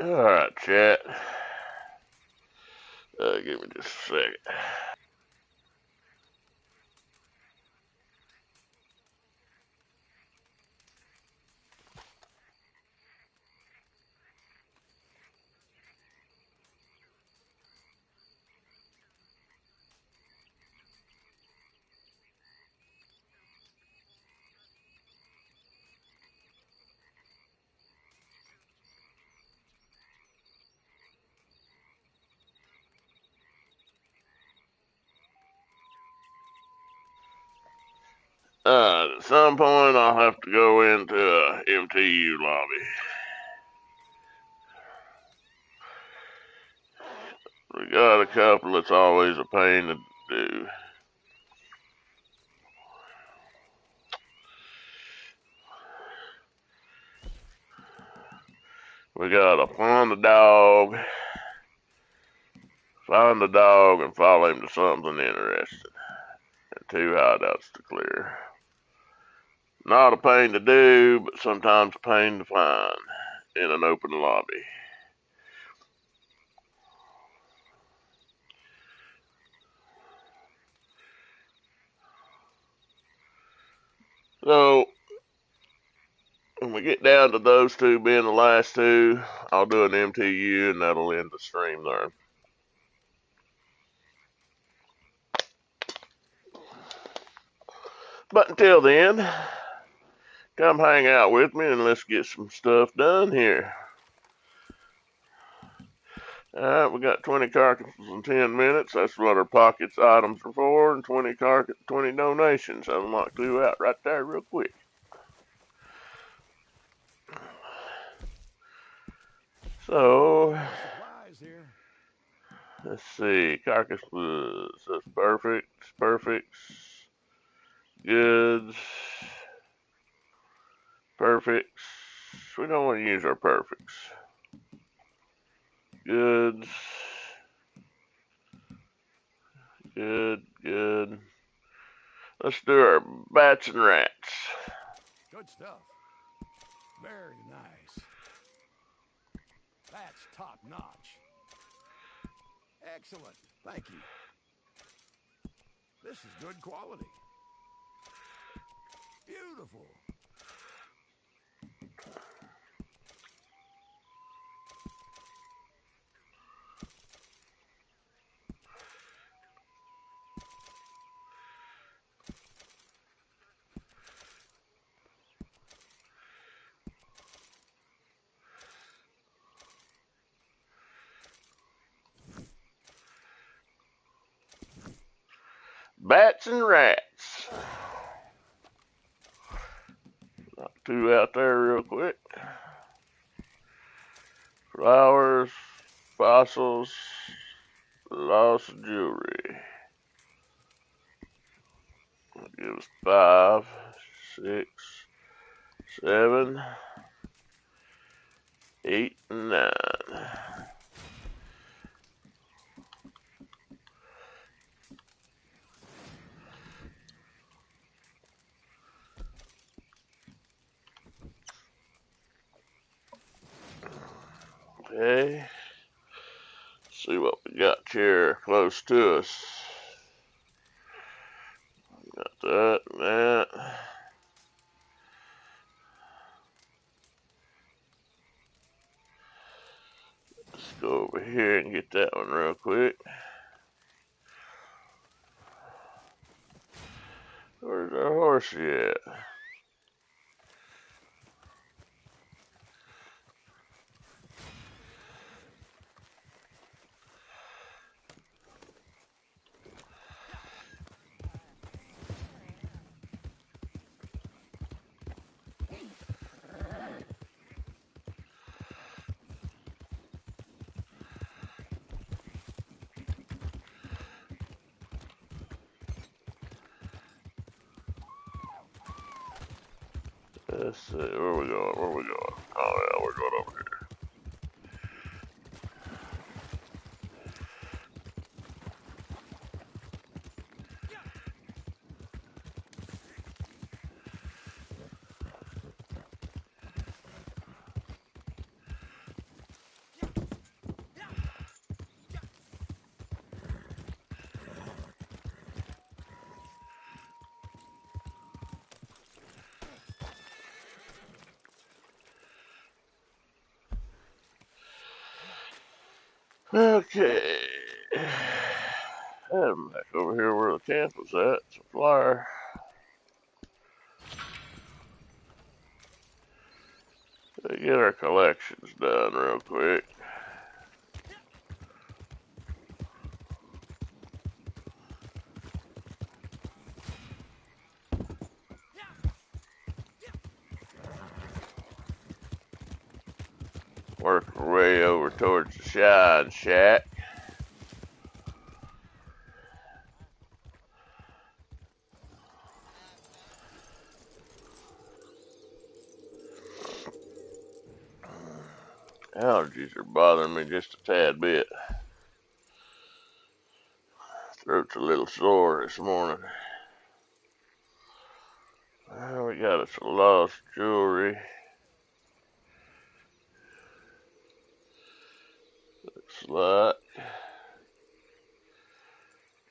Alright, chat. Give me just a second. At some point I'll have to go into a MTU lobby. We got a couple that's always a pain to do. We gotta find the dog, and follow him to something interesting, and 2 hideouts to clear. Not a pain to do, but sometimes a pain to find in an open lobby. So, when we get down to those 2 being the last 2, I'll do an MTU and that'll end the stream there. But until then, come hang out with me and let's get some stuff done here. Alright, we got 20 carcasses in 10 minutes. That's what our pockets items are for, and 20 donations. I'll knock 2 out right there real quick. So, let's see. Carcass was that's perfects, goods, perfects. We don't want to use our perfects. Goods. Good. Let's do our bats and rats. Good stuff. Very nice. That's top notch. Excellent. Thank you. This is good quality. Beautiful. Bats and rats. Knock 2 out there real quick. Flowers, fossils, lost jewelry. That gives 5, 6, 7, 8, and 9. Okay. See what we got here close to us. Got that and that. Let's go over here and get that one real quick. Where's our horsey at? Let's see, where we going? Oh yeah, we're going over here. Okay. I'm back over here where the camp was at. It's a flyer. Get our collections done real quick. Work our way over towards the shine shack. Allergies are bothering me just a tad bit. Throat's a little sore this morning. Well, we got us some lost jewelry. Looks like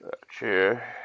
got a chair.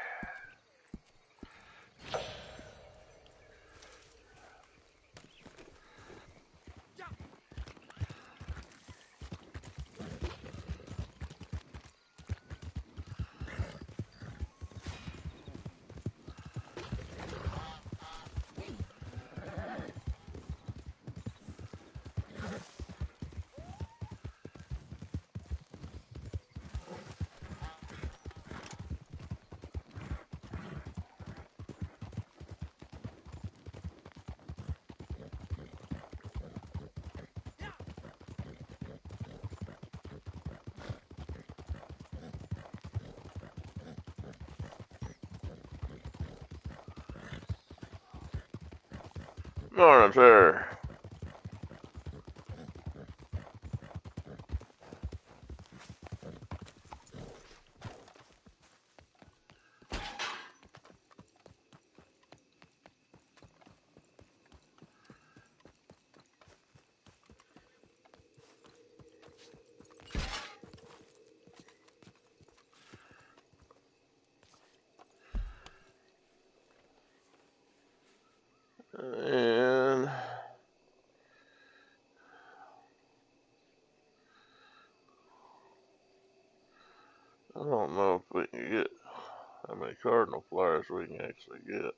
Morning, sir. And I don't know if we can get how many cardinal flyers we can actually get.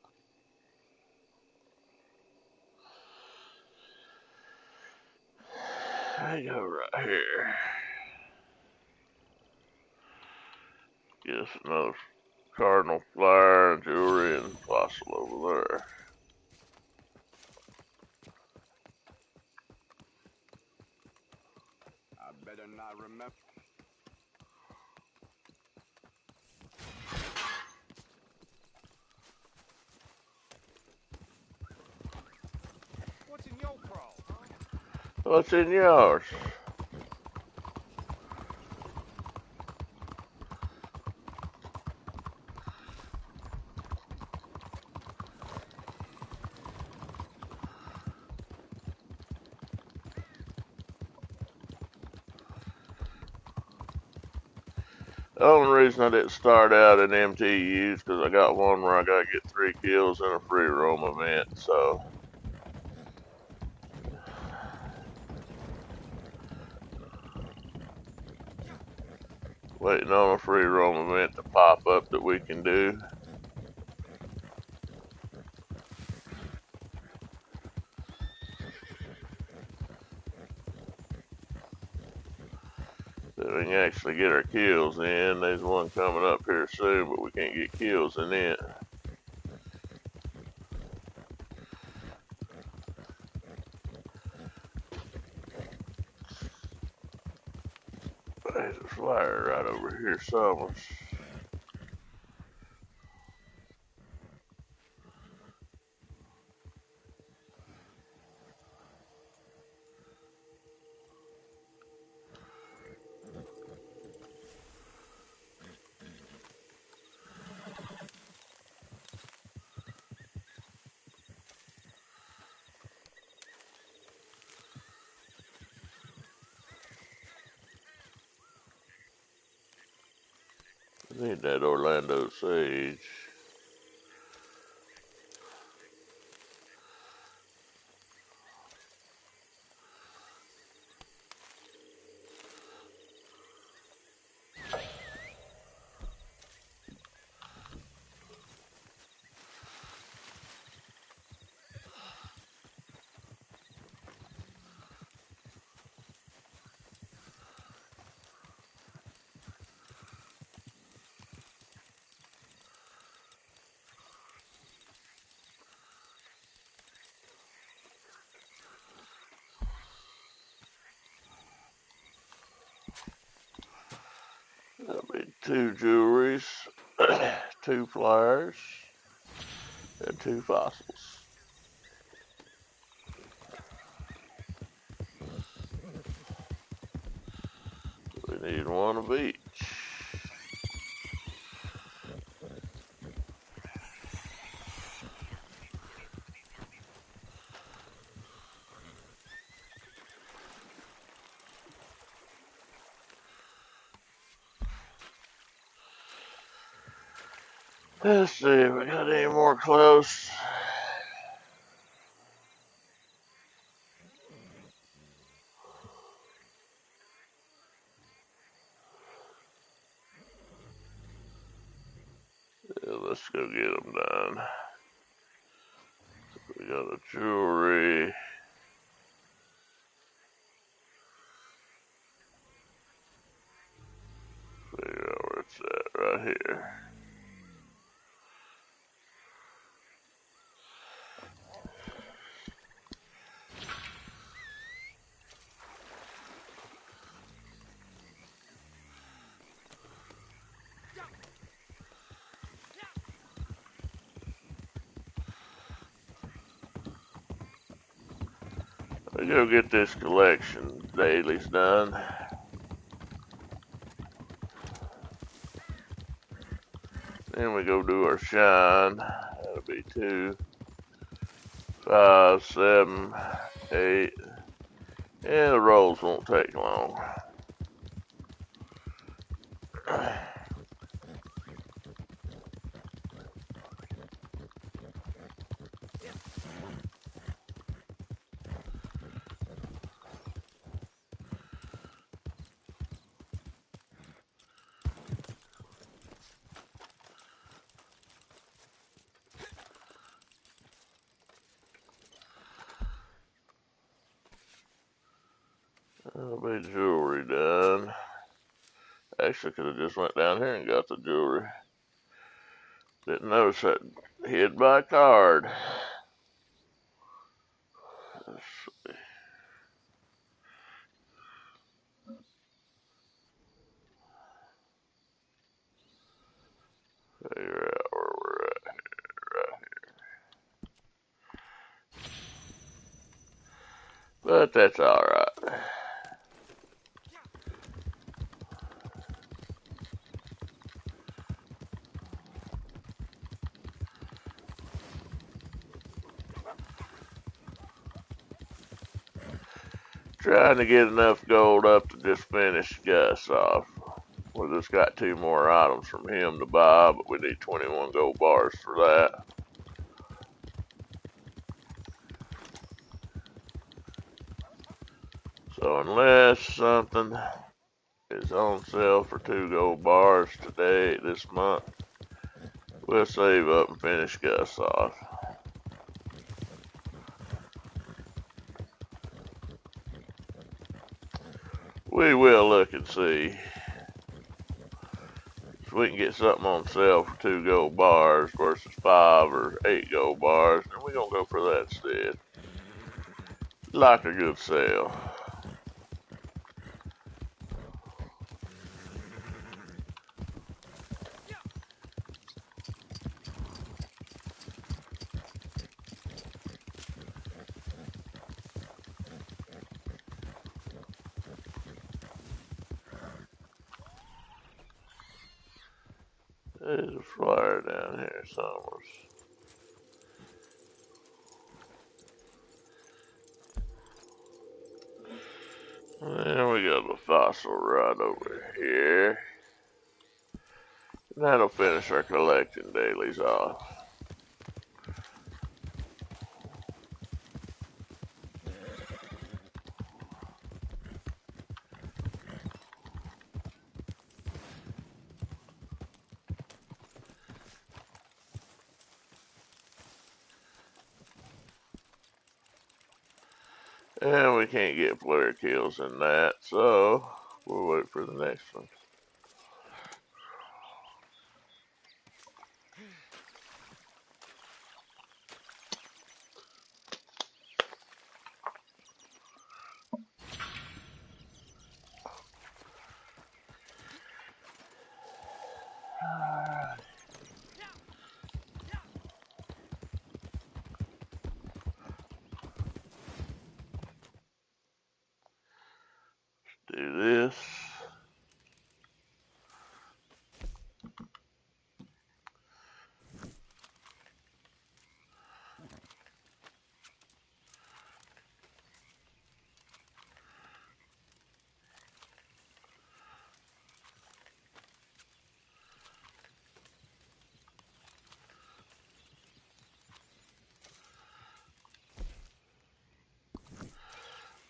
I go right here. Get us another cardinal flyer and jewelry and fossil over there. I better not remember. What's in your crawl, huh? What's in yours? The only reason I didn't start out in MTUs because I got one where I got to get 3 kills in a free roam event, so waiting on a free roam event to pop up that we can do. So we can actually get our kills in. There's one coming up here soon, but we can't get kills in it. There's a flyer right over here somewhere. I need that Orlando Sage. 2 jewelries, 2 flyers, and 2 fossils. We need 1 of each. Let's see if we got any more close. Yeah, let's go get them done. We got a jewelry. Figure out where it's at, right here. We go get this collection dailies done. Then we go do our shine. That'll be 2, 5, 7, 8. And the rolls won't take long. That'll be jewelry done. Actually, could have just went down here and got the jewelry. Didn't notice that hid by card. Let's figure out where we're at here, right here. But that's alright. Trying to get enough gold up to just finish Gus off. We just got 2 more items from him to buy, but we need 21 gold bars for that. So unless something is on sale for 2 gold bars today, this month, we'll save up and finish Gus off. We will look and see if we can get something on sale for 2 gold bars versus 5 or 8 gold bars, and we're gonna go for that instead. Like a good sale. There's a flyer down here somewhere. And we got the fossil right over here. And that'll finish our collecting dailies off. And we can't get flare kills in that, so we'll wait for the next one. Do this.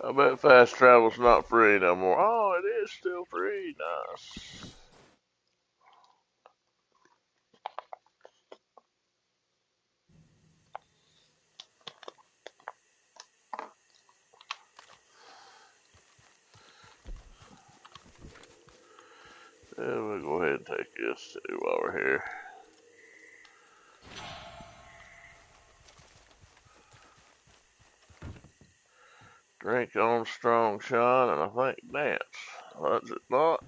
I bet fast travel's not free no more. Oh, it is still free. Nice. Yeah, we'll go ahead and take this too while we're here. Drink on strong shot, and I think dance. Was it not?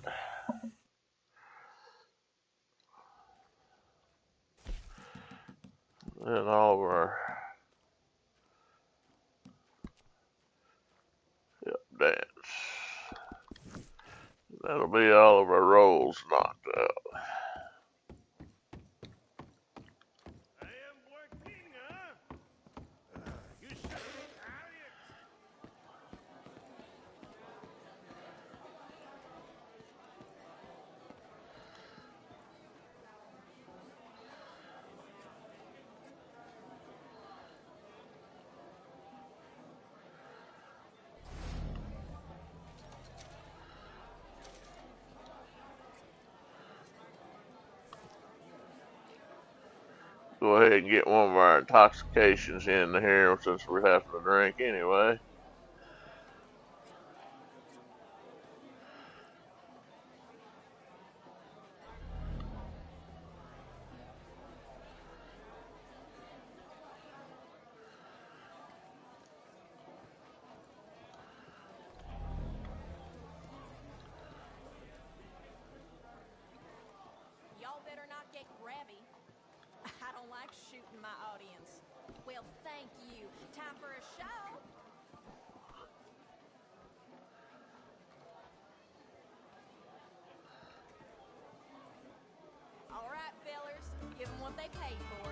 And all of our dance. That'll be all of our rolls knocked out. I am working, huh? You should be Italian. Go ahead and get one of our intoxications in here since we're having to drink anyway. Y'all better not get grabby. I don't like shooting my audience. Well, thank you. Time for a show. All right, fellers. Give them what they paid for.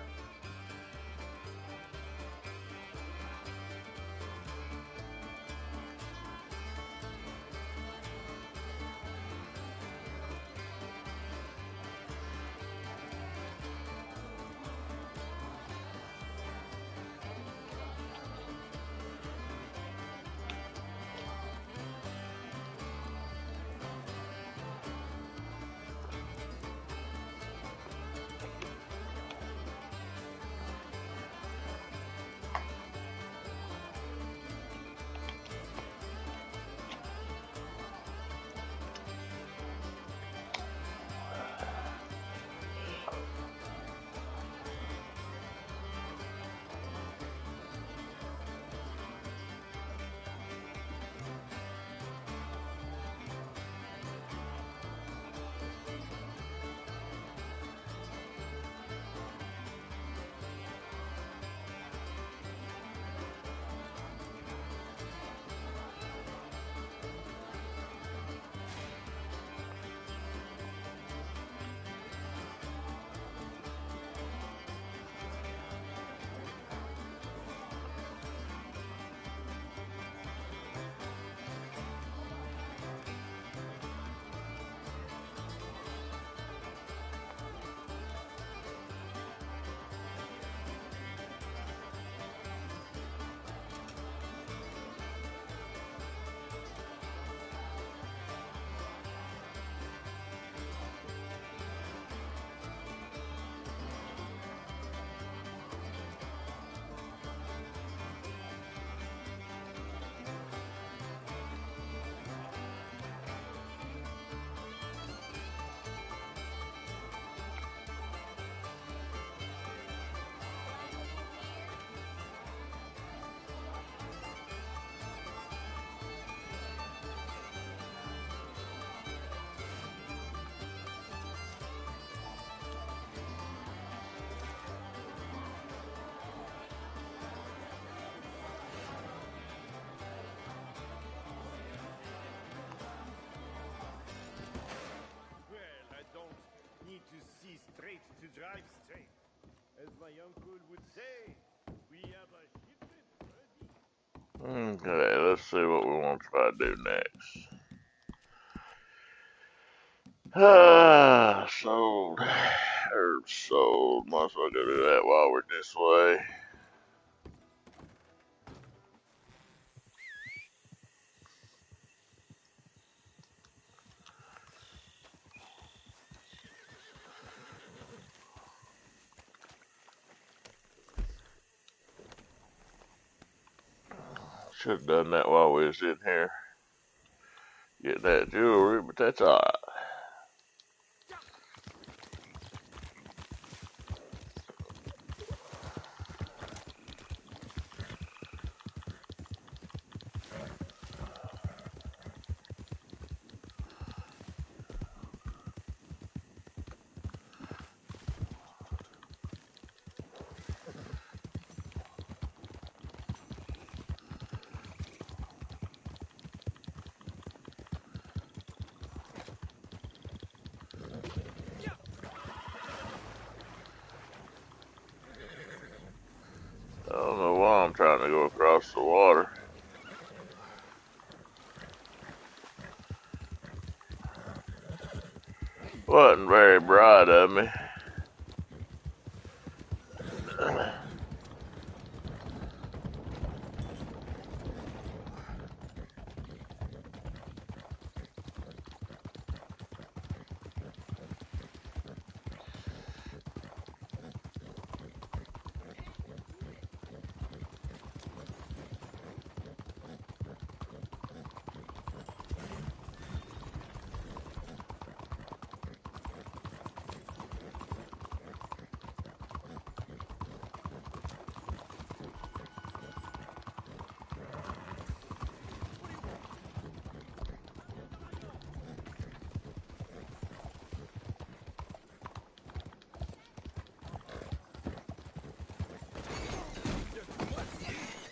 Okay, let's see what we want to try to do next. Sold. Herbs sold. Might as well go do that while we're this way. Should have done that while we was in here. Get that jewelry, but that's alright. I don't know why I'm trying to go across the water. Wasn't very bright of me.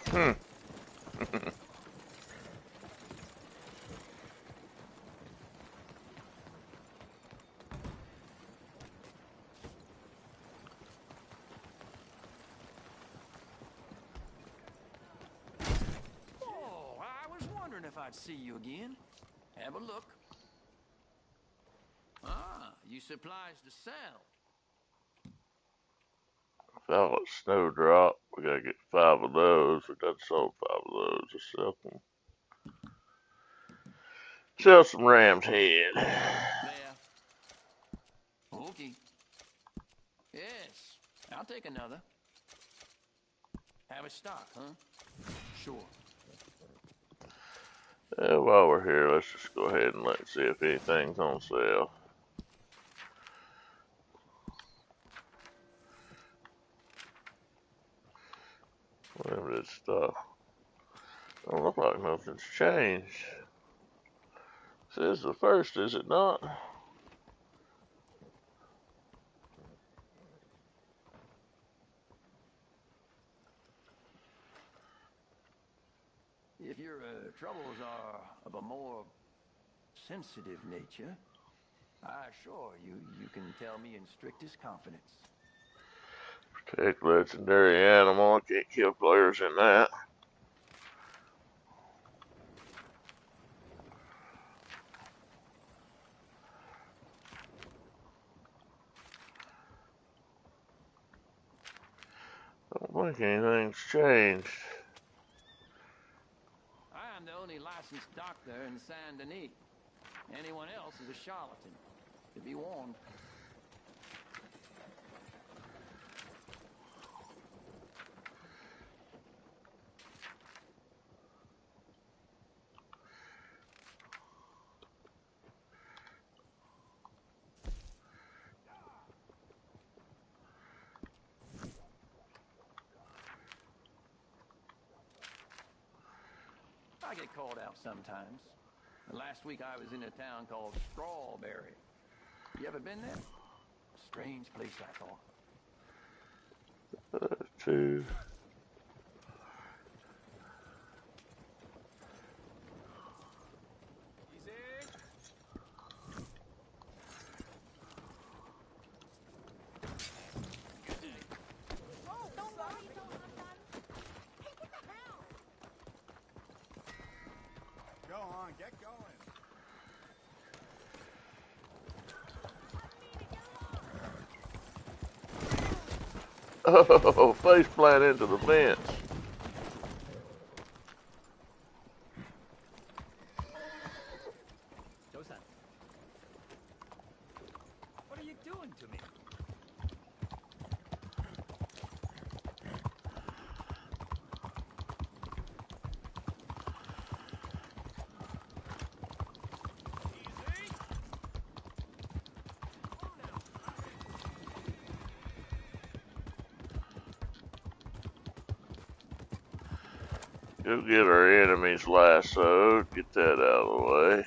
Hmm. Oh, I was wondering if I'd see you again. Have a look. Ah, you supplies to sell. Fell at Snowdrop. We gotta get 5 of those. We done sold 5 of those. Let's sell some. Sell some ram's head. There. Okay. Yes, I'll take another. Have a stock, huh? Sure. While we're here, let's just go ahead and let's see if anything's on sale. Limited stuff. Don't look like nothing's changed. This is the first, is it not? If your troubles are of a more sensitive nature, I assure you, you can tell me in strictest confidence. Protect legendary animal. I can't kill players in that. Don't think anything's changed. I am the only licensed doctor in Saint Denis. Anyone else is a charlatan. To be warned. I get called out sometimes. Last week I was in a town called Strawberry. You ever been there? Strange place, I thought. 2. Oh, don't worry, it's all I'm done. Hey, what the hell? on, get going. Oh, face plant into the fence. Joe-san, what are you doing to me? Easy. Oh, now. Go get our enemies lassoed. Get that out of the way.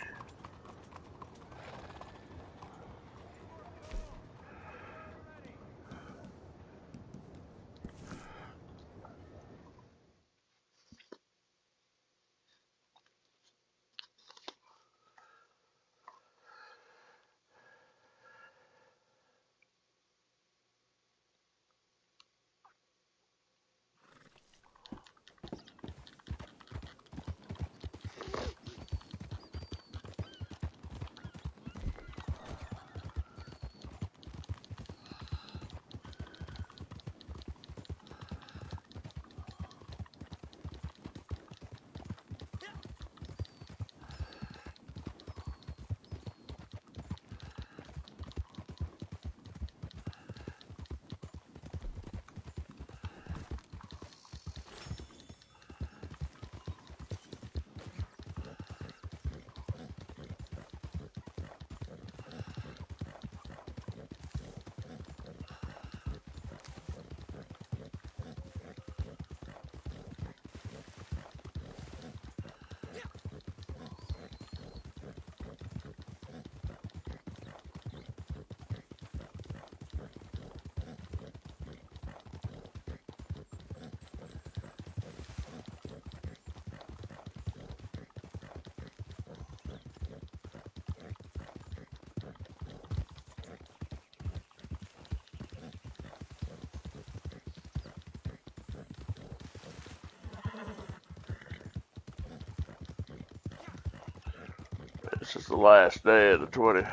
This is the last day of the 25%,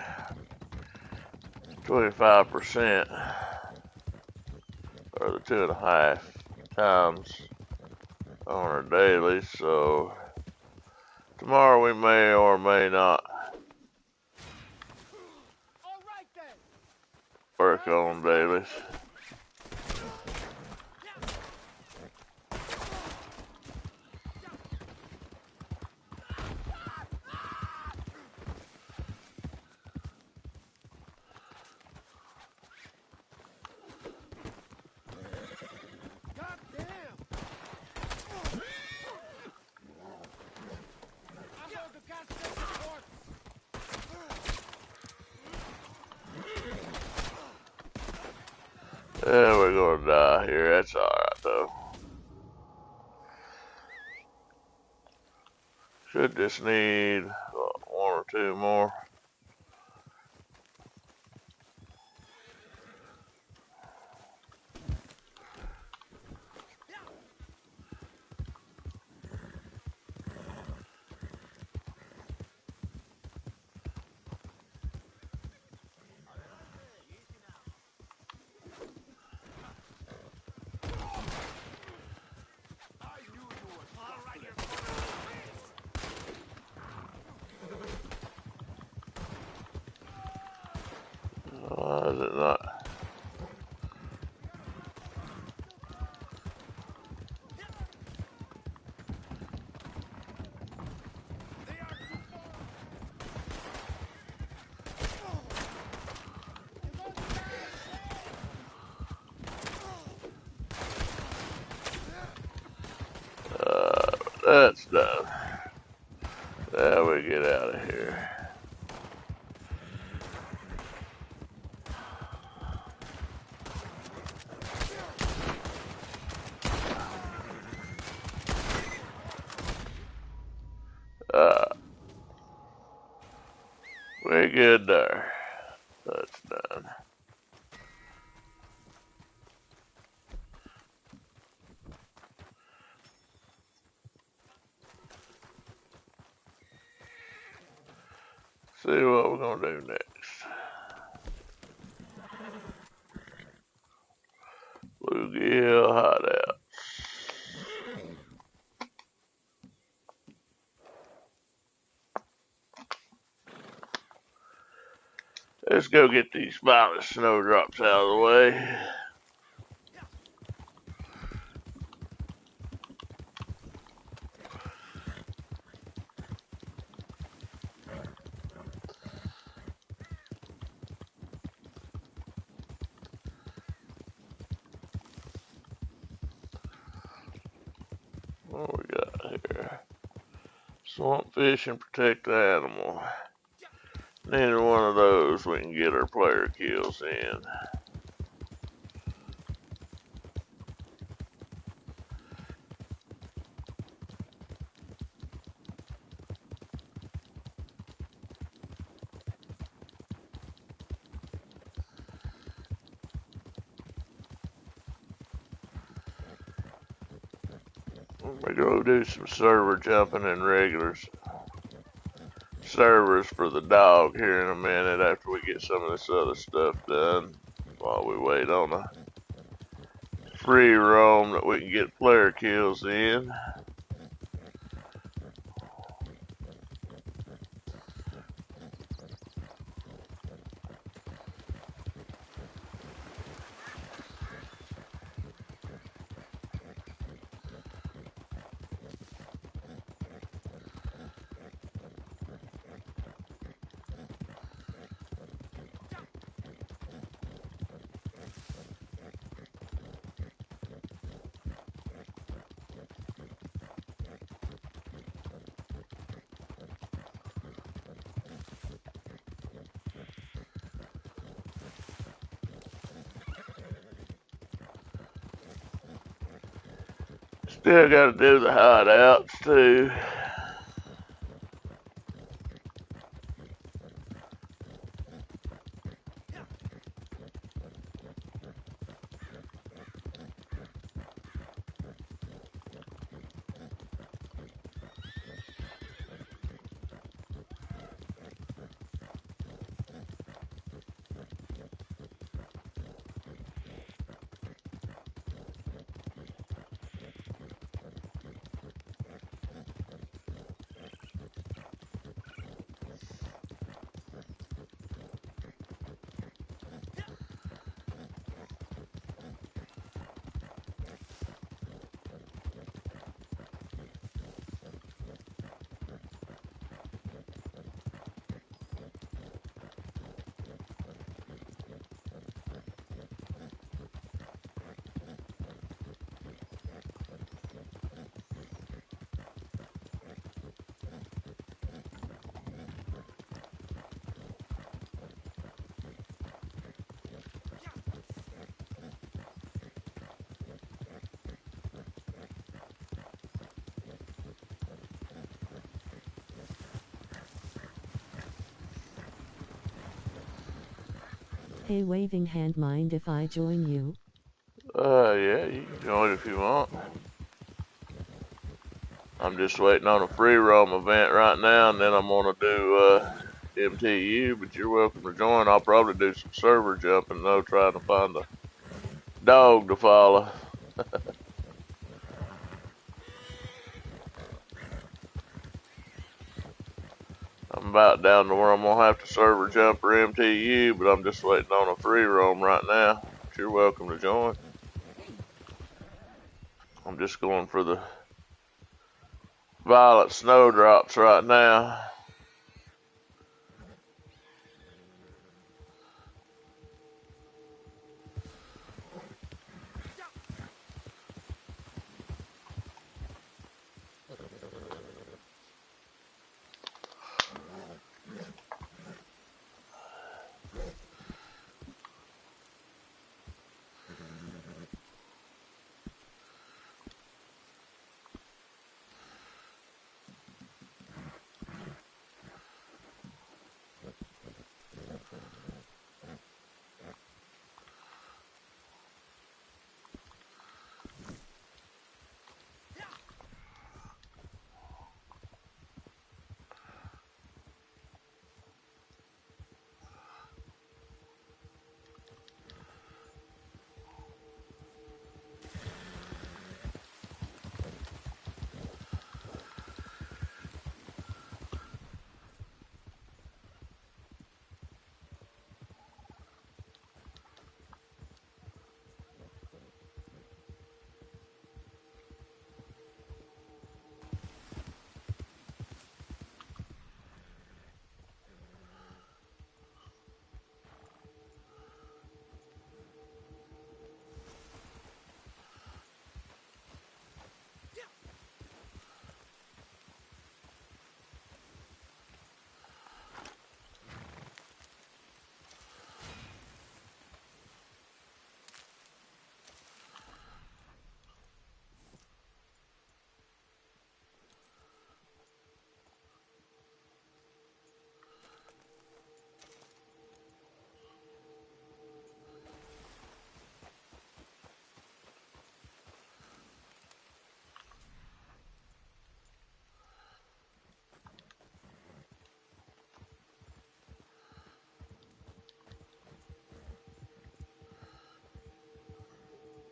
or the 2.5 times on our dailies. So tomorrow we may or may not All right then. work on dailies. God damn. I'm going to constant support. Yeah, we're gonna die here. That's alright though. Should just need one or two more. Is it not? That's done. Now we get out of here. We good there. That's done. See what we're gonna do next. Bluegill hideout. Let's go get these violent snowdrops out of the way. What we got here? Swamp fish and protect the animal. Neither one of those we can get our player kills in. We're gonna do some server jumping and regular servers for the dog here in a minute after we get some of this other stuff done. While we wait on a free roam that we can get player kills in. Still gotta do the hideouts too. Hey waving hand, mind if I join you? Yeah, you can join if you want. I'm just waiting on a free roam event right now, and then I'm gonna do MTU, but you're welcome to join. I'll probably do some server jumping though, trying to find a dog to follow. I'm about down to where I'm gonna have to server jump or MTU, but I'm just waiting on a free roam right now. But you're welcome to join. I'm just going for the violet snowdrops right now.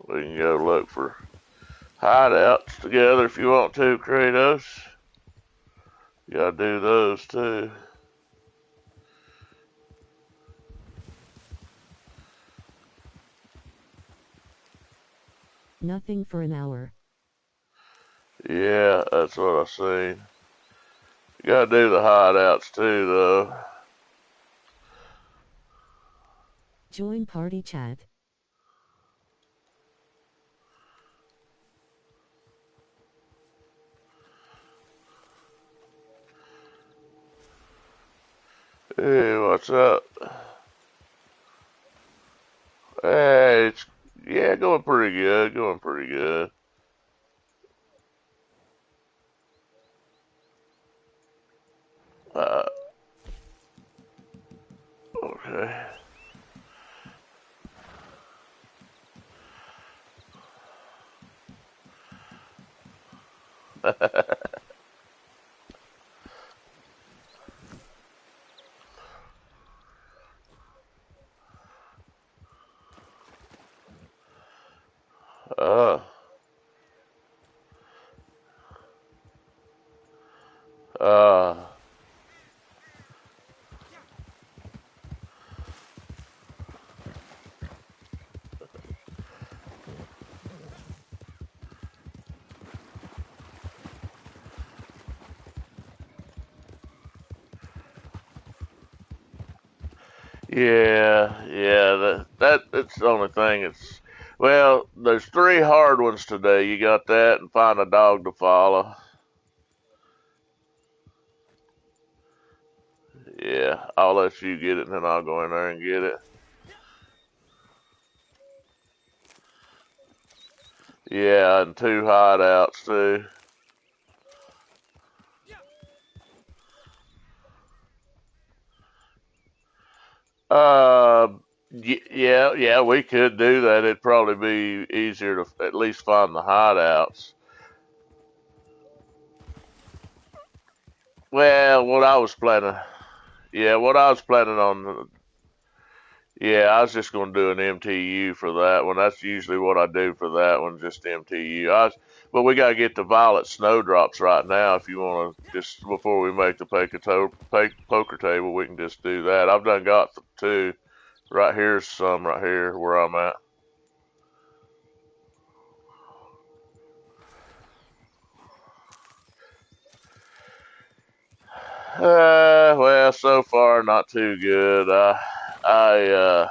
We can go look for hideouts together if you want to, Kratos. You gotta do those too. Nothing for an hour. Yeah, that's what I seen. You gotta do the hideouts too, though. Join party chat. Hey, what's up? Hey, it's, yeah, going pretty good, going pretty good. Okay. uh, uh, yeah, that's the only thing. It's, well, there's 3 hard ones today. You got that and find a dog to follow. Yeah, I'll let you get it and then I'll go in there and get it. Yeah, and 2 hideouts too. Uh, yeah, we could do that. It'd probably be easier to at least find the hideouts. Well, what I was planning, yeah, what I was planning on, yeah, I was just going to do an MTU for that one. That's usually what I do for that one, just MTU. But we got to get the violet snowdrops right now. If you want to, just before we make the poker table, we can just do that. I've done got the 2. Right here's some right here where I'm at. Well, so far not too good. I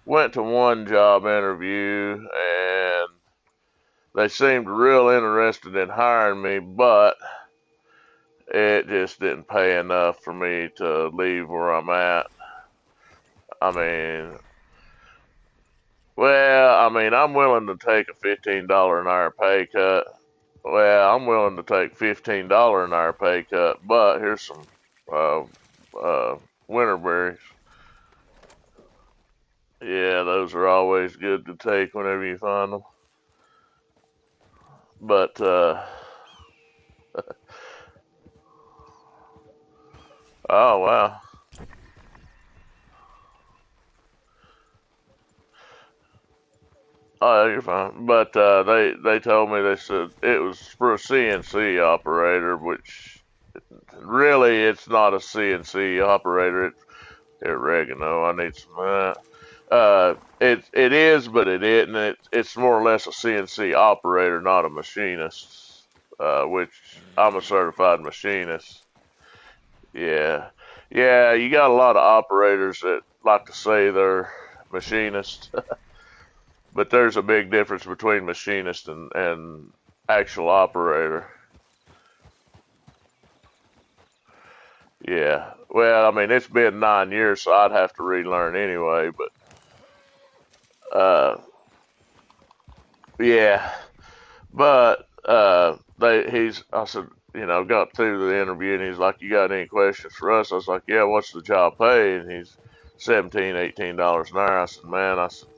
went to one job interview and they seemed real interested in hiring me, but it just didn't pay enough for me to leave where I'm at. I mean, I'm willing to take a $15 an hour pay cut. Well, I'm willing to take $15 an hour pay cut, but here's some uh, winter berries. Yeah, those are always good to take whenever you find them. But oh wow. Oh, you're fine. But they told me, they said it was for a CNC operator, which really it's not a CNC operator. It's oregano. I need some of that. It is, but it isn't. It's more or less a CNC operator, not a machinist. Which I'm a certified machinist. Yeah, yeah. You got a lot of operators that like to say they're machinists, but there's a big difference between machinist and actual operator. Yeah. Well, I mean, it's been 9 years, so I'd have to relearn anyway. But yeah. But I said, got through the interview, and he's like, "You got any questions for us?" I was like, "Yeah, what's the job pay?" And he's 17, $18 an hour. I said, "Man," I said,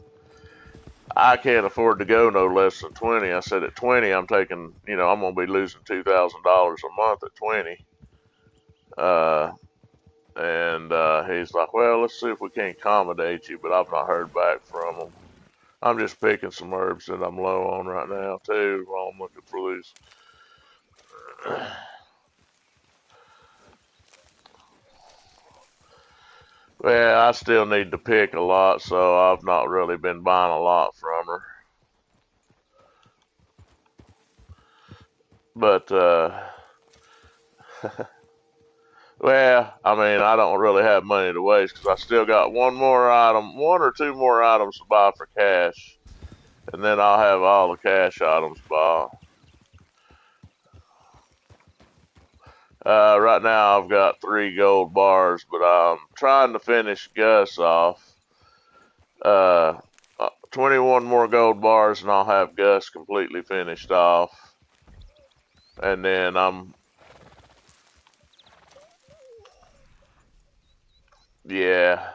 "I can't afford to go no less than 20." I said, "At 20, I'm taking, I'm gonna be losing $2,000 a month at 20." Uh, and he's like, "Well, let's see if we can accommodate you," but I've not heard back from him. I'm just picking some herbs that I'm low on right now too while I'm looking for these. Well, I still need to pick a lot, so I've not really been buying a lot from her. But, well, I mean, I don't really have money to waste because I still got one or two more items to buy for cash. And then I'll have all the cash items bought. Right now I've got 3 gold bars, but I'm trying to finish Gus off. 21 more gold bars and I'll have Gus completely finished off. And then yeah.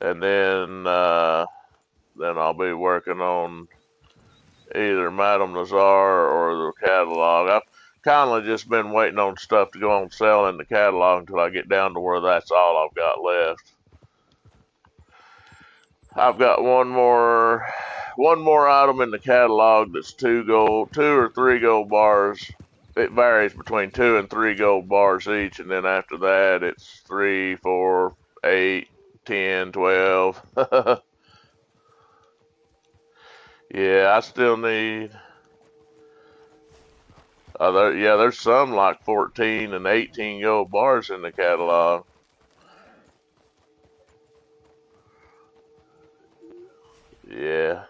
And then I'll be working on either Madame Nazar or the catalog. I've kind of just been waiting on stuff to go on sale in the catalog until I get down to where that's all I've got left. I've got one more item in the catalog that's 2 or 3 gold bars. It varies between 2 and 3 gold bars each, and then after that it's 3, 4, 8, 10, 12. Yeah, I still need. There's some like 14 and 18 gold bars in the catalog. Yeah.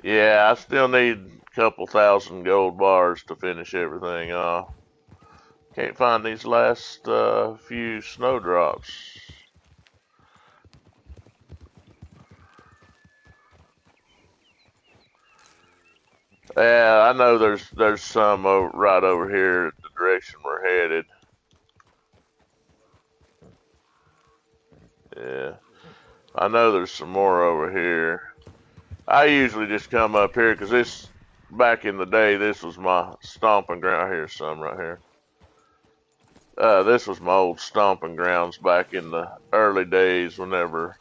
Yeah, I still need a couple thousand gold bars to finish everything off. Can't find these last few snowdrops. Yeah, I know there's some right over here the direction we're headed. Yeah, I know there's some more over here. I usually just come up here because back in the day, this was my stomping ground. Here's some right here. This was my old stomping grounds back in the early days whenever.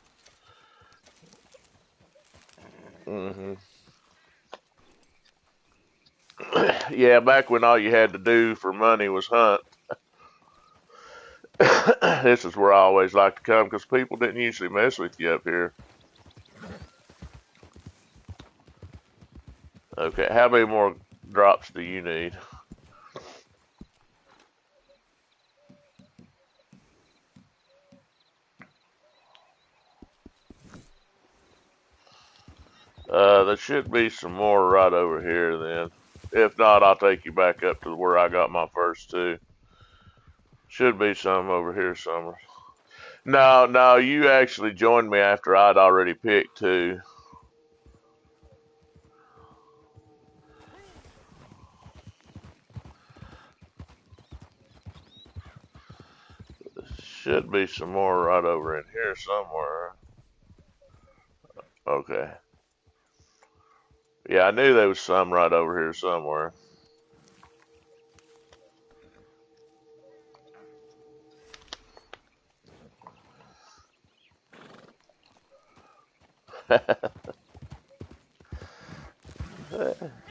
hmm Yeah, back when all you had to do for money was hunt. This is where I always like to come because people didn't usually mess with you up here. Okay, how many more drops do you need? There should be some more right over here then. If not, I'll take you back up to where I got my first 2. Should be some over here somewhere. No, you actually joined me after I'd already picked 2. Should be some more right over in here somewhere. Okay. Yeah, I knew there was some right over here somewhere.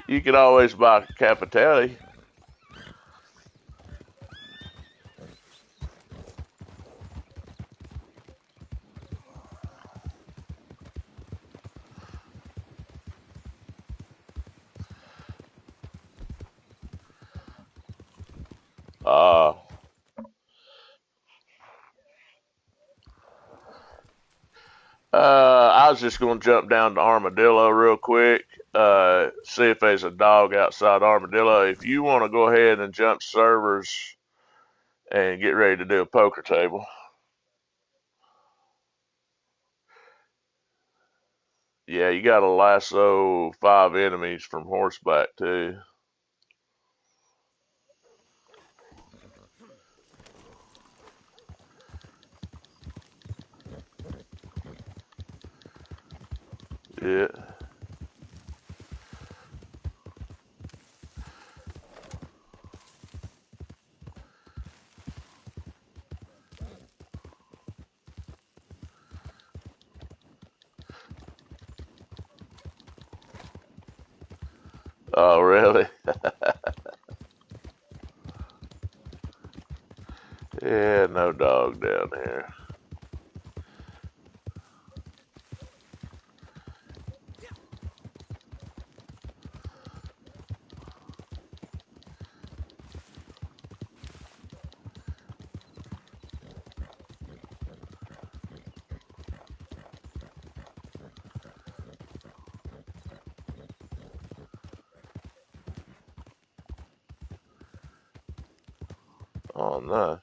You could always buy Capitelli. Uh, I was just going to jump down to Armadillo real quick, see if there's a dog outside Armadillo. If you want to go ahead and jump servers and get ready to do a poker table. Yeah, you got to lasso 5 enemies from horseback too. Yeah. Oh, really? Yeah, no dog down here. Oh, no.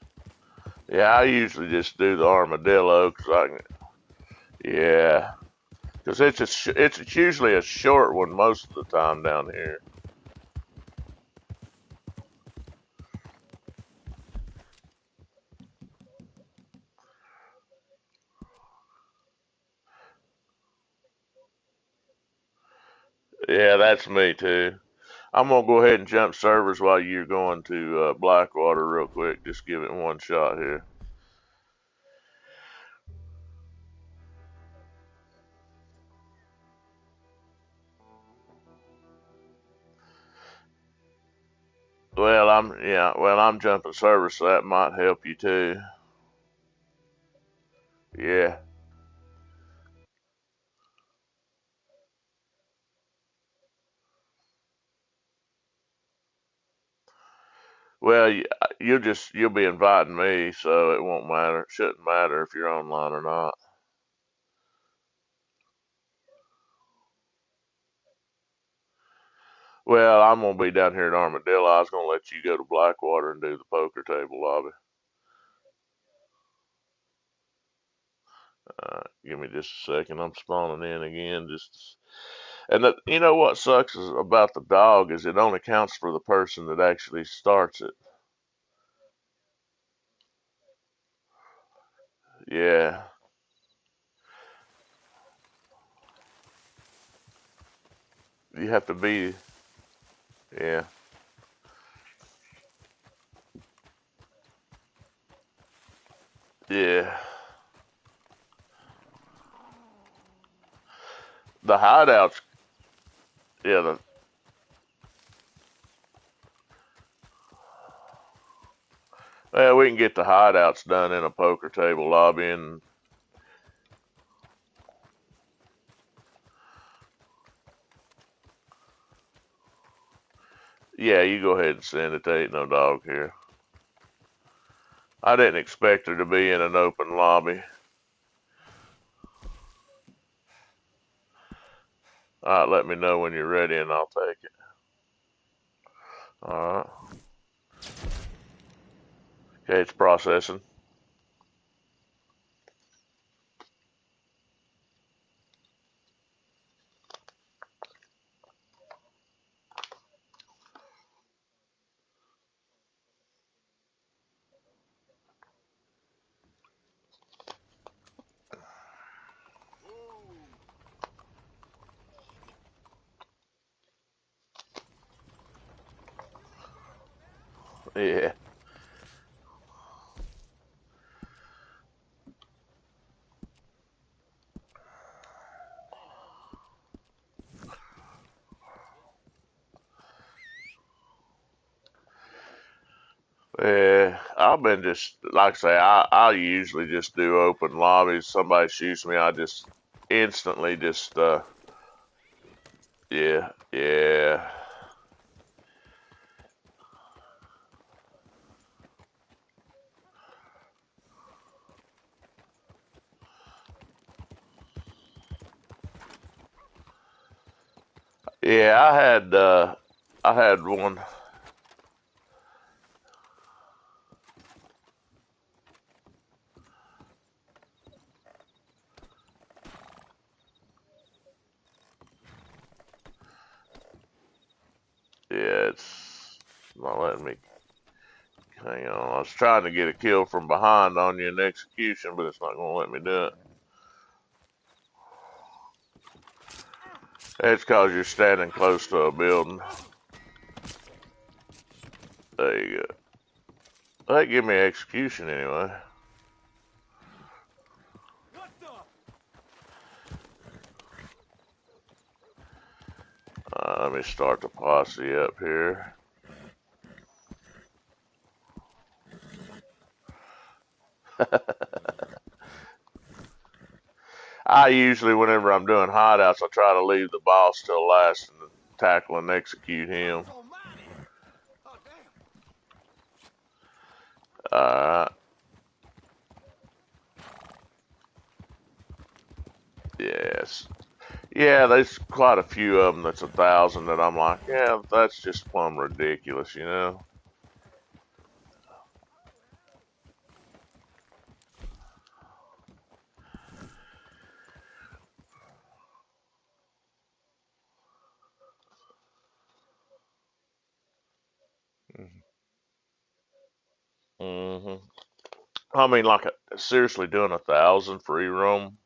Yeah, I usually just do the armadillo because I can. Yeah, because it's usually a short one most of the time down here. Yeah, that's me too. I'm gonna go ahead and jump servers while you're going to Blackwater real quick. Just give it one shot here. I'm jumping servers, so that might help you too. Yeah. Well, you'll be inviting me, so it won't matter. It shouldn't matter if you're online or not. Well, I'm gonna be down here in Armadillo. I was gonna let you go to Blackwater and do the poker table lobby. Give me just a second. I'm spawning in again. You know what sucks about the dog is it only counts for the person that actually starts it. Yeah, you have to be. Yeah, yeah. The hideouts. Yeah, well, we can get the hideouts done in a poker table lobby, and yeah, you go ahead and send it. There ain't no dog here. I didn't expect her to be in an open lobby. All right, let me know when you're ready, and I'll take it. All right. Okay, it's processing. Yeah. Yeah, I've been just like I say, I usually just do open lobbies. Somebody shoots me, I just instantly just yeah, yeah. Yeah, I had one. Yeah, it's not letting me hang on. I was trying to get a kill from behind on you in execution, but it's not gonna let me do it. It's cause you're standing close to a building. There you go. That give me execution anyway. What the? Let me start the posse up here. I usually, whenever I'm doing hideouts, I try to leave the boss till last and tackle and execute him. Oh, damn. Alright. Yes. Yeah, there's quite a few of them that's 1,000 that I'm like, yeah, that's just plumb ridiculous, you know? hmm I mean, like, seriously, doing 1,000 free roam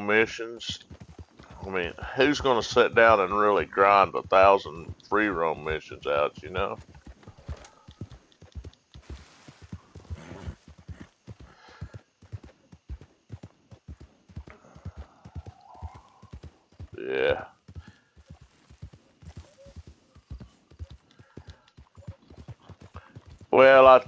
missions. I mean, who's gonna sit down and really grind 1,000 free roam missions out, you know? Yeah. Well,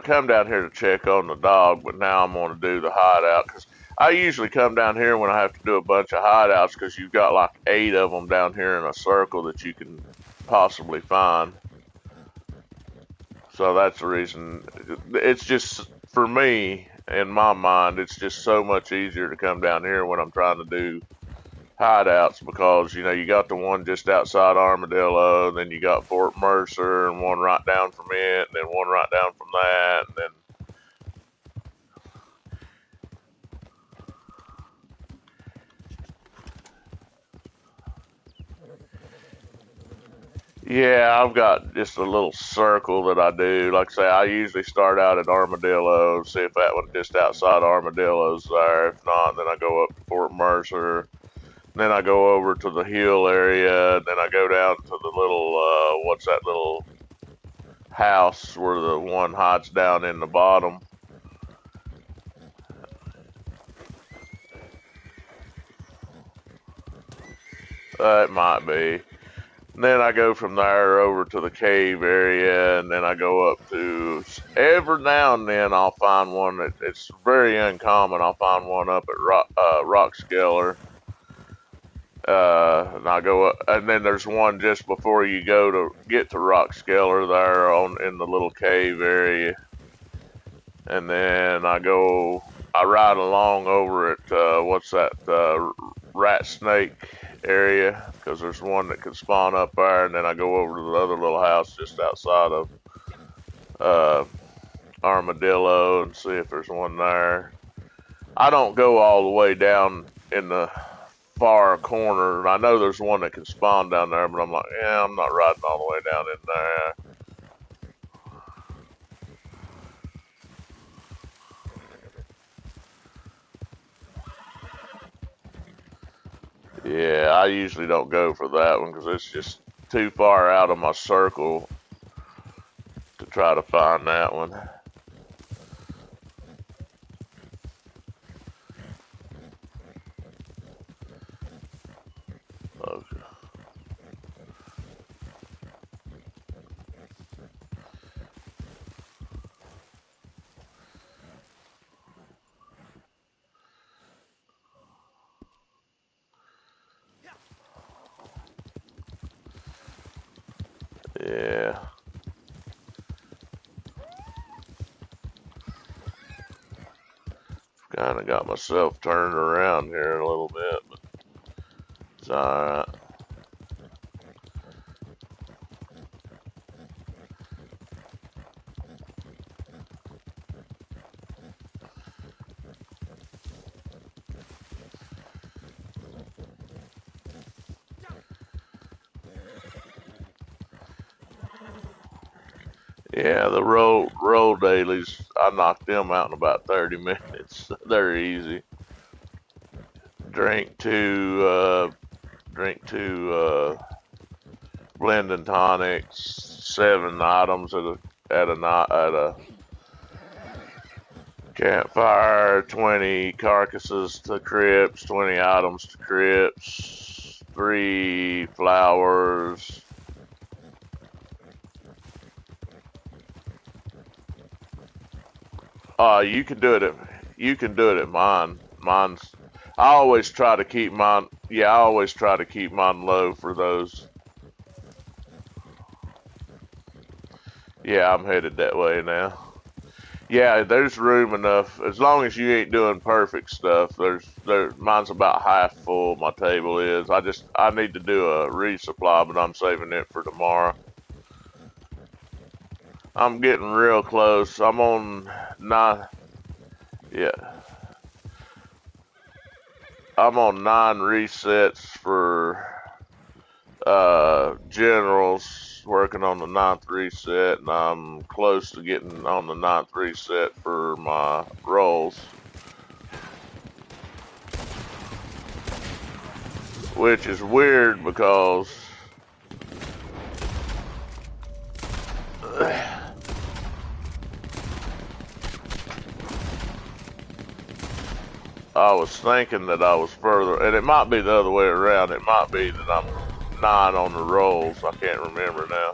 come down here to check on the dog, but now I'm going to do the hideout because I usually come down here when I have to do a bunch of hideouts because you've got like 8 of them down here in a circle that you can possibly find. So that's the reason. It's just, for me, in my mind, it's just so much easier to come down here when I'm trying to do hideouts because, you know, you got the one just outside Armadillo, and then you got Fort Mercer, and one right down from it, and then one right down from that, and then yeah, I've got just a little circle that I do. Like I say, I usually start out at Armadillo, see if that one just outside Armadillo's there. If not, then I go up to Fort Mercer. Then I go over to the hill area. Then I go down to the little, what's that little house where the one hides down in the bottom. It might be. And then I go from there over to the cave area, and then I go up to, every now and then I'll find one that it's very uncommon. I'll find one up at Rock Skeller. And I go up, and then there's one just before you go to get to Rock Skeller there in the little cave area. And then I ride along over at, what's that, Rat Snake area, because there's one that can spawn up there, and then I go over to the other little house just outside of uh, Armadillo and see if there's one there. I don't go all the way down in the far corner. I know there's one that can spawn down there, but I'm like, yeah, I'm not riding all the way down in there. Yeah, I usually don't go for that one because it's just too far out of my circle to try to find that one. Okay. Yeah. Kind of got myself turned around here a little bit, but it's alright. Yeah, the roll dailies, I knocked them out in about 30 minutes. They're easy. Drink two, blending tonics, 7 items at a campfire, 20 carcasses to crypts, 20 items to crypts, 3 flowers. You can do it at mine. I always try to keep mine. Yeah, I always try to keep mine low for those. Yeah, I'm headed that way now. Yeah, there's room enough as long as you ain't doing perfect stuff. Mine's about half full. My table is. I need to do a resupply, but I'm saving it for tomorrow. I'm getting real close. I'm on 9. Yeah, I'm on 9 resets for generals, working on the 9th reset, and I'm close to getting on the 9th reset for my rolls, which is weird because I was thinking that I was further, and it might be the other way around. It might be that I'm 9 on the rolls. I can't remember now.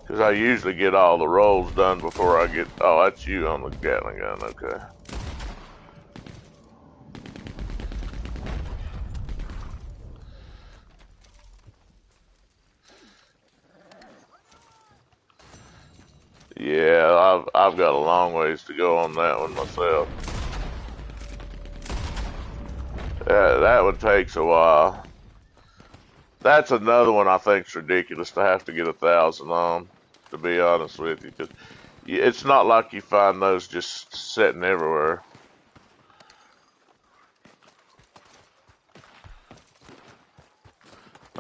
Because I usually get all the rolls done before I get... Oh, that's you on the Gatling gun. Okay. Yeah, I've got a long ways to go on that one myself. That one takes a while. That's another one I think's ridiculous to have to get 1,000 on, to be honest with you, because it's not like you find those just sitting everywhere.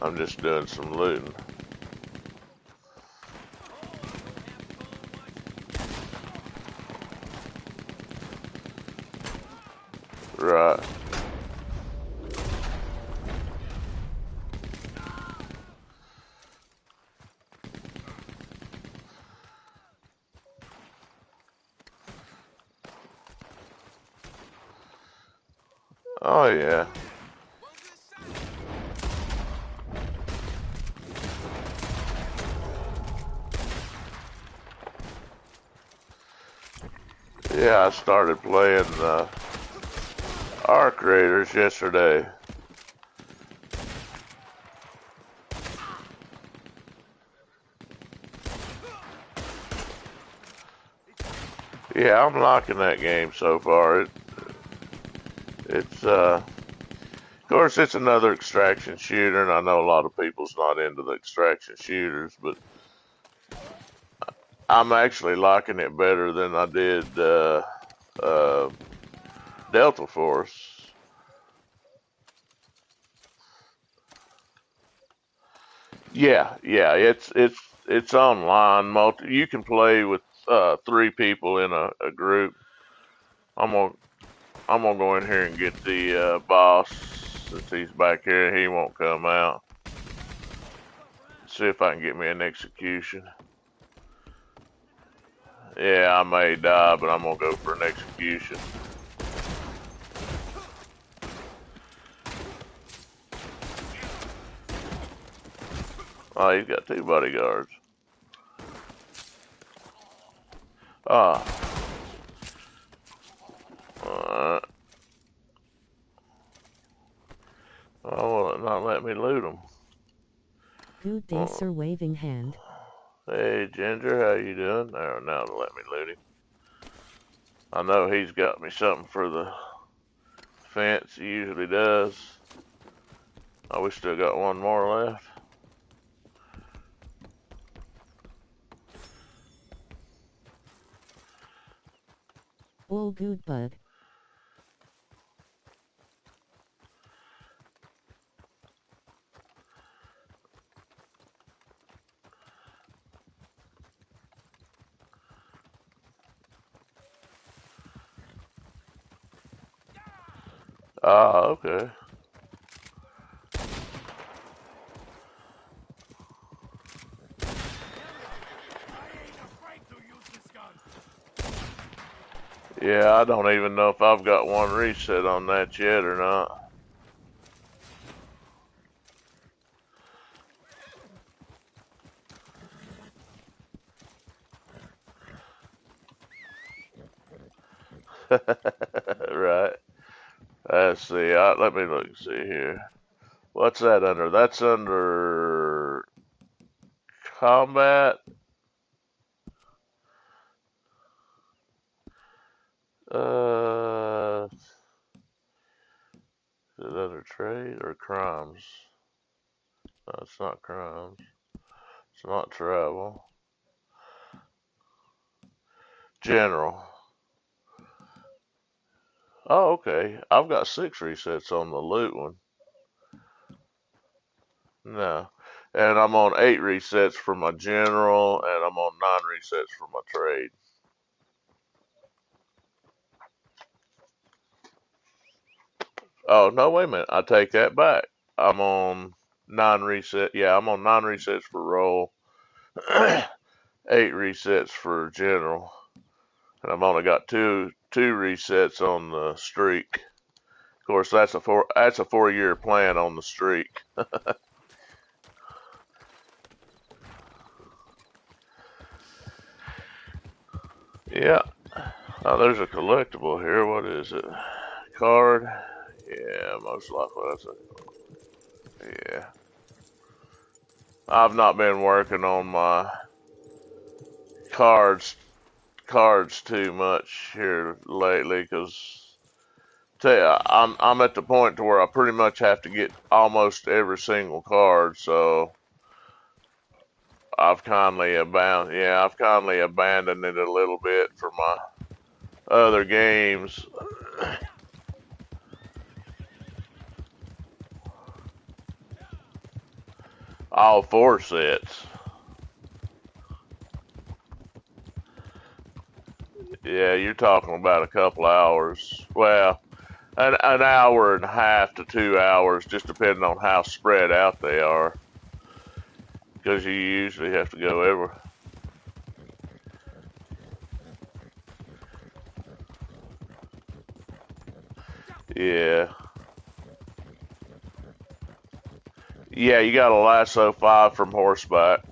I'm just doing some looting. Right. Oh, yeah. Yeah, I started playing Arc Raiders yesterday. Yeah, I'm liking that game so far. Of course, it's another extraction shooter, and I know a lot of people's not into the extraction shooters, but I'm actually liking it better than I did Delta Force. Yeah, it's online. You can play with 3 people in a group. I'm gonna I'm gonna go in here and get the boss since he's back here. He won't come out. See if I can get me an execution. Yeah, I may die, but I'm gonna go for an execution. Oh, he's got 2 bodyguards. Ah. Alright. Oh, will it not let me loot them? Good day, sir. Waving hand. Hey, Ginger, how you doing? Oh, now to let me loot him. I know he's got me something for the fence. He usually does. Oh, we still got 1 more left. All good, bud. Ah, okay. Yeah, I don't even know if I've got one reset on that yet or not. Right. Let's see. Let me look. See here. What's that under? That's under combat. Is it under trade or crimes? No, it's not crimes. It's not travel. General. Oh, okay. I've got 6 resets on the loot one. No. And I'm on 8 resets for my general, and I'm on 9 resets for my trade. Oh, no, wait a minute. I take that back. I'm on 9 resets. Yeah, I'm on 9 resets for roll, 8 resets for general. And I've only got two resets on the streak. Of course, that's a 4-year plan on the streak. Yeah. Oh, there's a collectible here. What is it? Card? Yeah, most likely that's a. Yeah. I've not been working on my cards too much here lately because I'm at the point to where I pretty much have to get almost every single card. So I've kindly abandoned it a little bit for my other games. All 4 sets. Yeah, you're talking about a couple hours. Well, an hour and a half to 2 hours, just depending on how spread out they are. Because you usually have to go everywhere. Yeah. Yeah, you got a lasso 5 from horseback.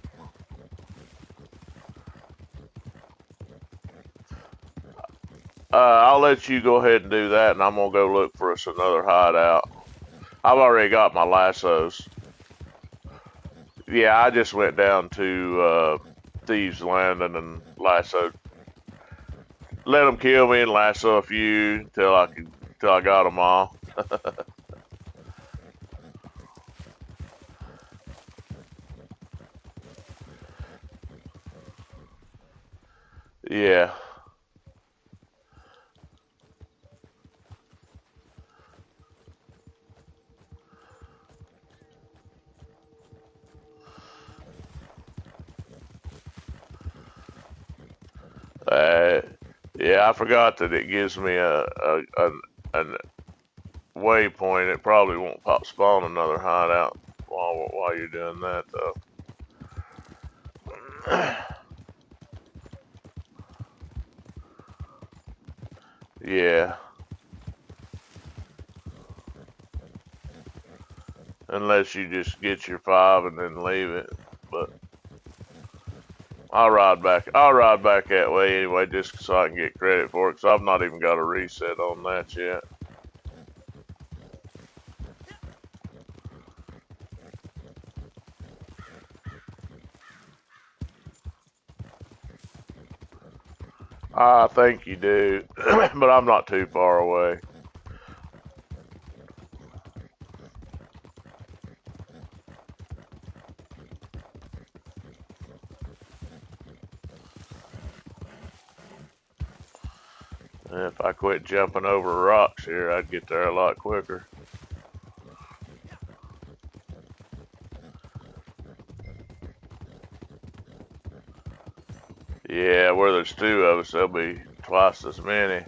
I'll let you go ahead and do that, and I'm gonna go look for us another hideout. I've already got my lassos. Yeah, I just went down to Thieves Landing and lassoed. Let them kill me and lasso a few till I got them all. Yeah. Uh, yeah, I forgot that it gives me a waypoint. It probably won't spawn another hideout while you're doing that though. Yeah, unless you just get your 5 and then leave it. But I'll ride back. I'll ride back that way anyway, just so I can get credit for it. Cause I've not even got a reset on that yet. I think you do, but I'm not too far away. If I quit jumping over rocks here, I'd get there a lot quicker. Yeah, where there's 2 of us, there'll be twice as many.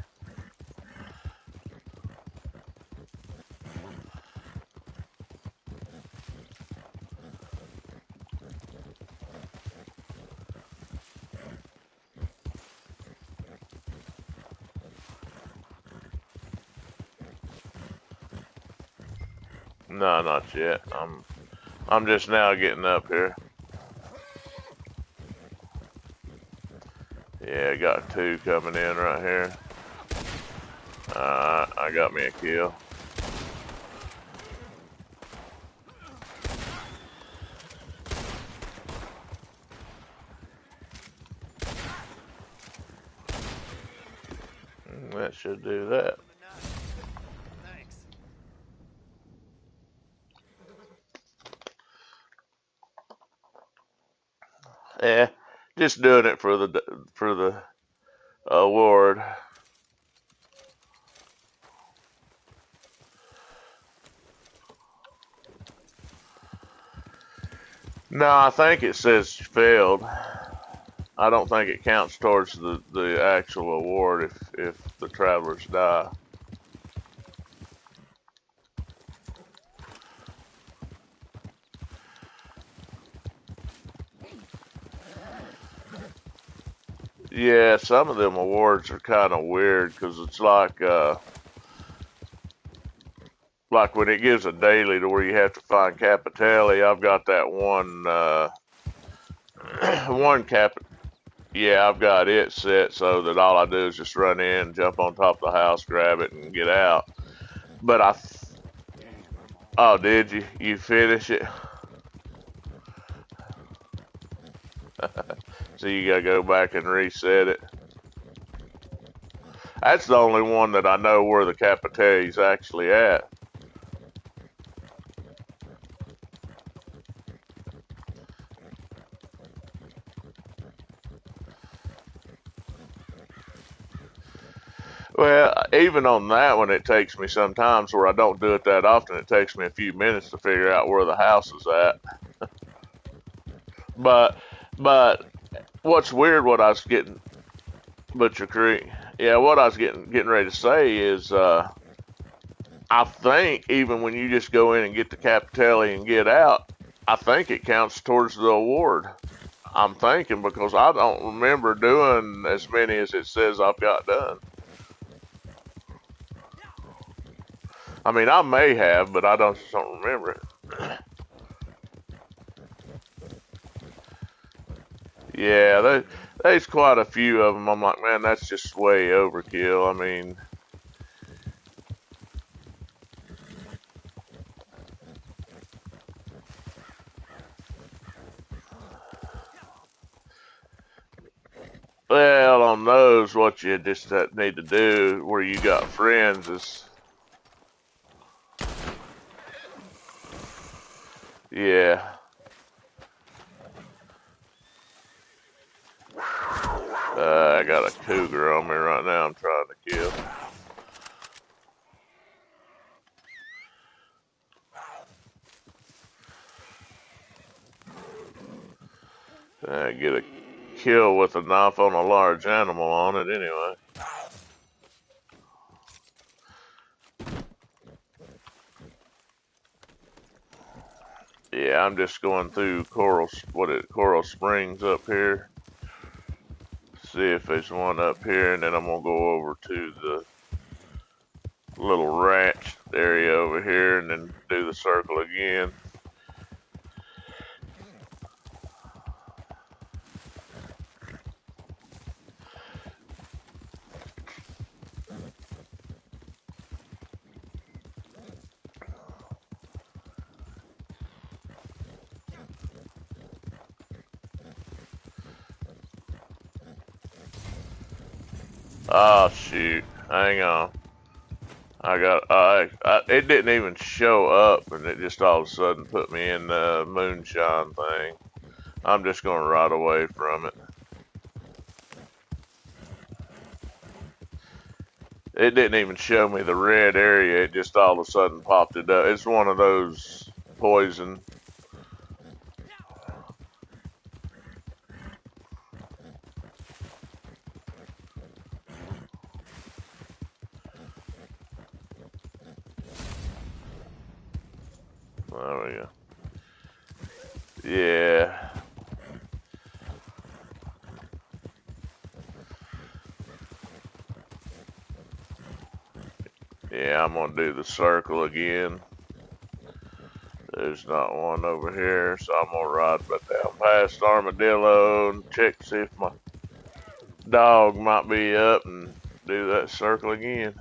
No, not yet. I'm just now getting up here. Yeah, got two coming in right here. I got me a kill. That should do that. Thanks. Yeah, just doing it for the award. No, I think it says failed. I don't think it counts towards the actual award if the travelers die. Yeah, some of them awards are kind of weird because it's like when it gives a daily to where you have to find Capitelli. I've got that one one cap. Yeah, I've got it set so that all I do is just run in, jump on top of the house, grab it, and get out. But oh, did you? You finish it? So you gotta go back and reset it. That's the only one that I know where the Capitelli's actually at. Well, even on that one, it takes me sometimes where I don't do it that often. It takes me a few minutes to figure out where the house is at. But, but what's weird, what I was getting, Butcher Creek. Yeah, what I was getting ready to say is, I think even when you just go in and get the Capitelli and get out, I think it counts towards the award. I'm thinking because I don't remember doing as many as it says I've got done. I mean, I may have, but I just don't remember it. Yeah, there's quite a few of them. I'm like, man, that's just way overkill. I mean, well, on those, what you just need to do where you got friends is, yeah. I got a cougar on me right now. I'm trying to kill. Get a kill with a knife on a large animal on it anyway. Yeah, I'm just going through Coral Springs up here. See if there's one up here, and then I'm gonna go over to the little ranch area over here, and then do the circle again. Oh shoot! Hang on. It didn't even show up, and it just all of a sudden put me in the moonshine thing. I'm just gonna ride away from it. It didn't even show me the red area. It just all of a sudden popped it up. It's one of those poison. There we go. Yeah. Yeah, I'm gonna do the circle again. There's not one over here, so I'm gonna ride back down past Armadillo and check to see if my dog might be up and do that circle again.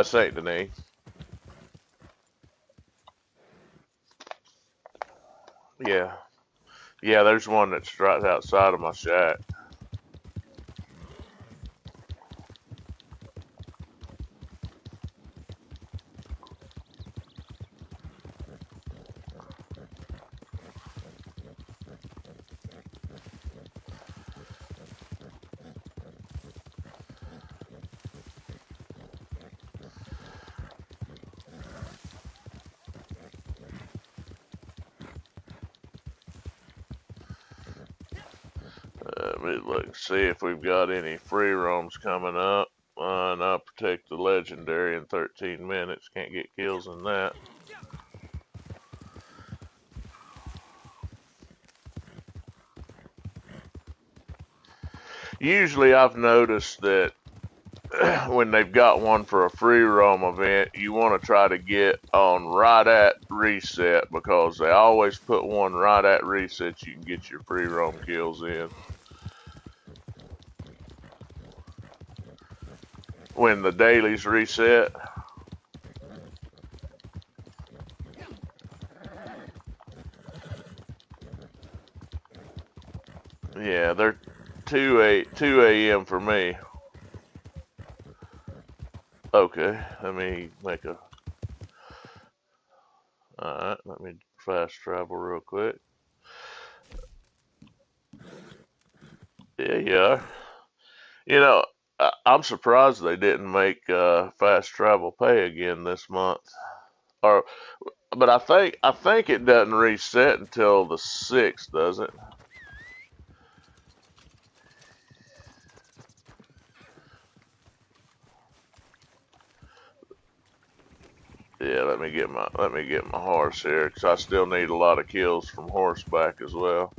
St. Denis. Yeah. Yeah, there's one that's right outside of my shack. Let me look and see if we've got any free roams coming up. And I'll protect the legendary in 13 minutes. Can't get kills in that. Usually I've noticed that when they've got one for a free roam event, you want to try to get on right at reset because they always put one right at reset you can get your free roam kills in. When the dailies reset. Yeah, they're 2 a.m. for me. Okay, let me make a... Alright, let me fast travel real quick. Yeah, yeah. You know, I'm surprised they didn't make fast travel pay again this month. Or, but I think it doesn't reset until the 6th, does it? Yeah, let me get my horse here because I still need a lot of kills from horseback as well.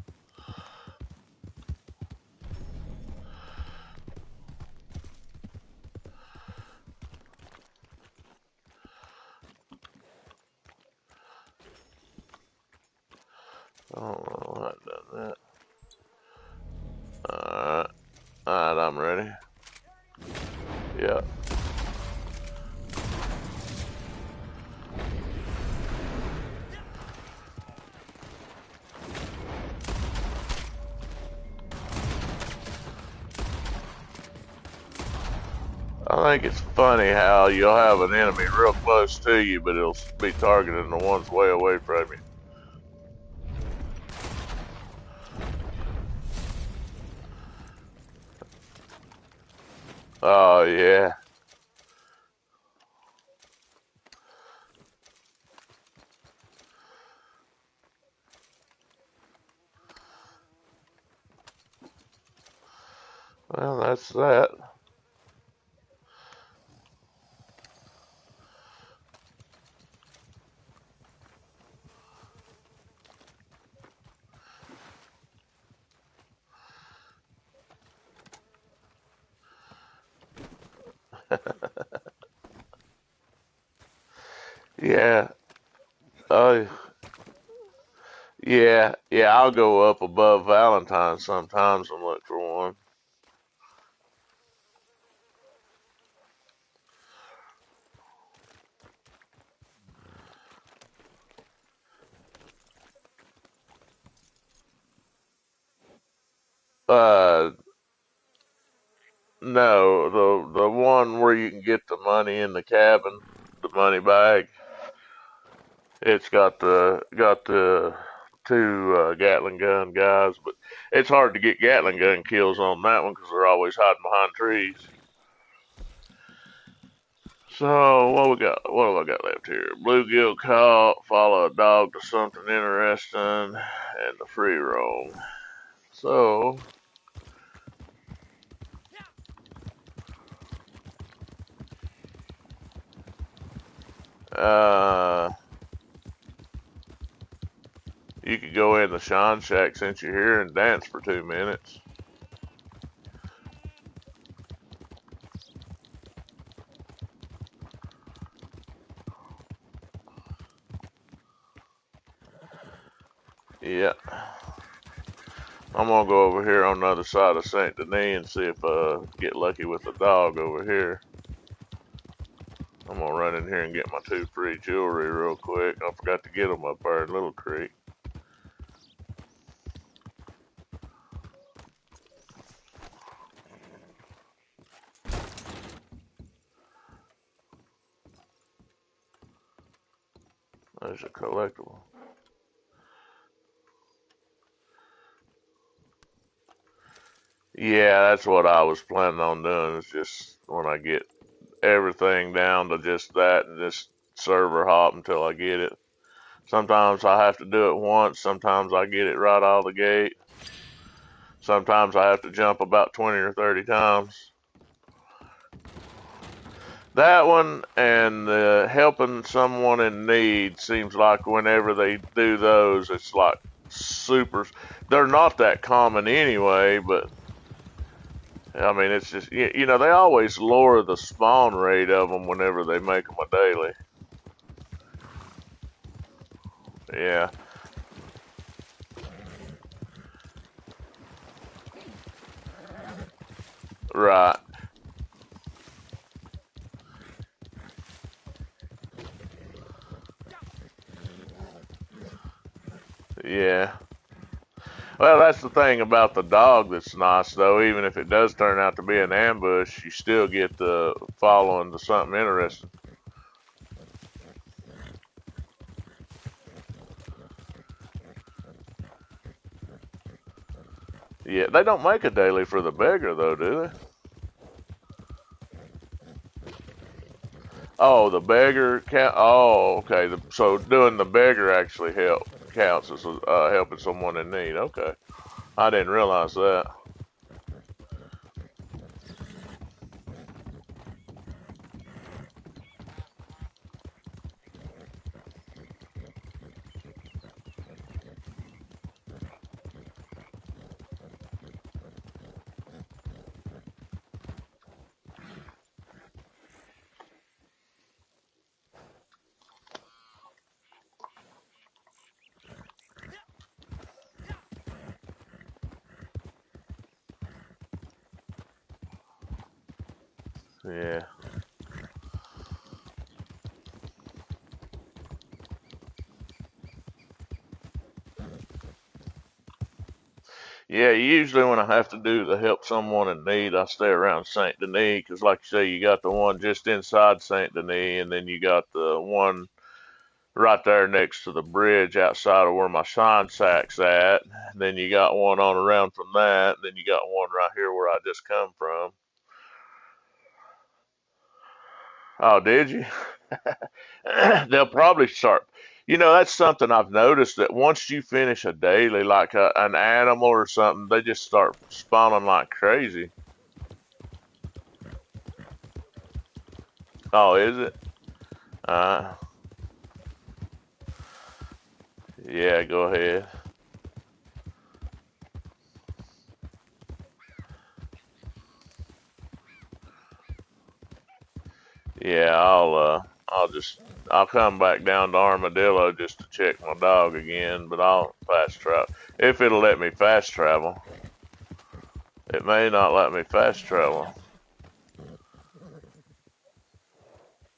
I don't know why I've done that. Alright, I'm ready. Yeah. I think it's funny how you'll have an enemy real close to you, but it'll be targeting the ones way away from you. Oh, yeah. Well, that's that. Yeah. Oh, yeah. Yeah, I'll go up above Valentine sometimes and look for one. Uh, no, the one where you can get the money in the cabin, the money bag. It's got the two Gatling gun guys, but it's hard to get Gatling gun kills on that one because they're always hiding behind trees. So what we got? What have I got left here? Bluegill caught, follow a dog to something interesting, and the free roam. So uh, you could go in the Sean Shack since you're here and dance for 2 minutes. Yeah. I'm gonna go over here on the other side of Saint Denis and see if get lucky with the dog over here. I'm gonna run in here and get my 2 free jewelry real quick. I forgot to get them up there in Little Creek. There's a collectible. Yeah, that's what I was planning on doing. Is just when I get everything down to just that and just server hop until I get it. Sometimes I have to do it once. Sometimes I get it right out of the gate. Sometimes I have to jump about 20 or 30 times. That one and helping someone in need seems like whenever they do those, it's like super. They're not that common anyway, but I mean, it's just, you know, they always lower the spawn rate of them whenever they make them a daily. Yeah. Right. Yeah. Well, that's the thing about the dog that's nice, though. Even if it does turn out to be an ambush, you still get the following to something interesting. Yeah, they don't make a daily for the beggar, though, do they? Oh, the beggar count. Oh, okay. So doing the beggar actually counts as helping someone in need. Okay, I didn't realize that. Yeah. Yeah, usually when I have to do the help someone in need, I stay around Saint Denis because, like you say, you got the one just inside Saint Denis, and then you got the one right there next to the bridge outside of where my shine sack's at. Then you got one on around from that. Then you got one right here where I just come from. Oh, did you? They'll probably start. You know, that's something I've noticed that once you finish a daily, like an animal or something, they just start spawning like crazy. Oh, is it? Uh, yeah, go ahead. Yeah, I'll come back down to Armadillo just to check my dog again, but I'll fast travel. If it'll let me fast travel. It may not let me fast travel.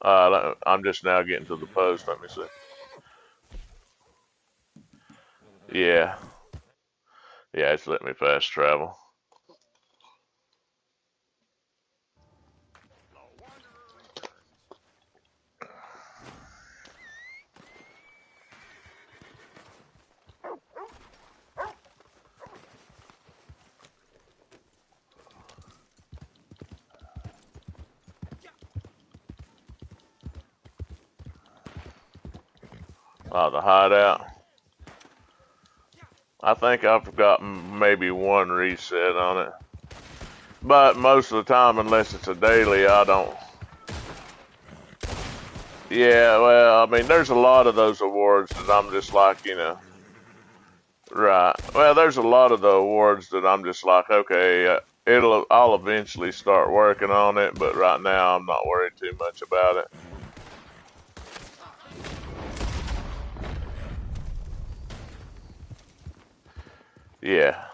I'm just now getting to the post. Let me see. Yeah. Yeah, it's let me fast travel. Oh, the hideout. I think I've got maybe one reset on it. But most of the time, unless it's a daily, I don't. Yeah, well, I mean, there's a lot of those awards that I'm just like, you know, right. Well, there's a lot of the awards that I'm just like, okay, I'll eventually start working on it, but right now I'm not worried too much about it. Yeah.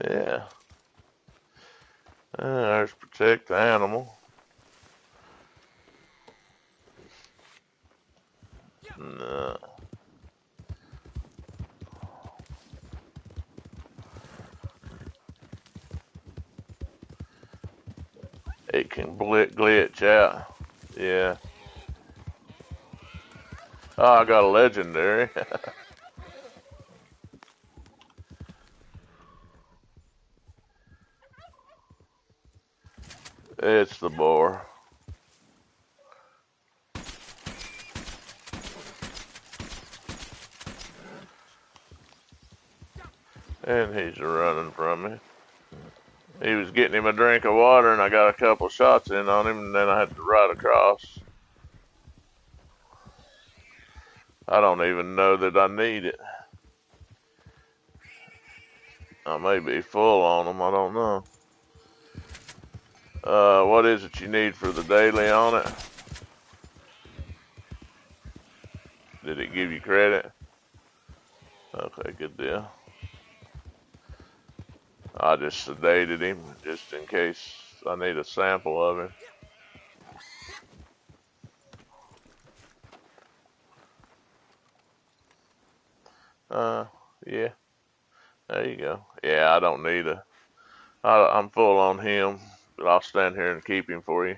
Yeah. There's protect the animal. No. It can glitch out. Yeah. Oh, I got a legendary. It's the boar. And he's running from me. He was getting him a drink of water, and I got a couple shots in on him, and then I had to ride across. I don't even know that I need it. I may be full on them, I don't know. What is it you need for the daily on it? Did it give you credit? Okay, good deal. I just sedated him just in case I need a sample of him. Yeah, there you go. Yeah, I don't need I'm full on him, but I'll stand here and keep him for you.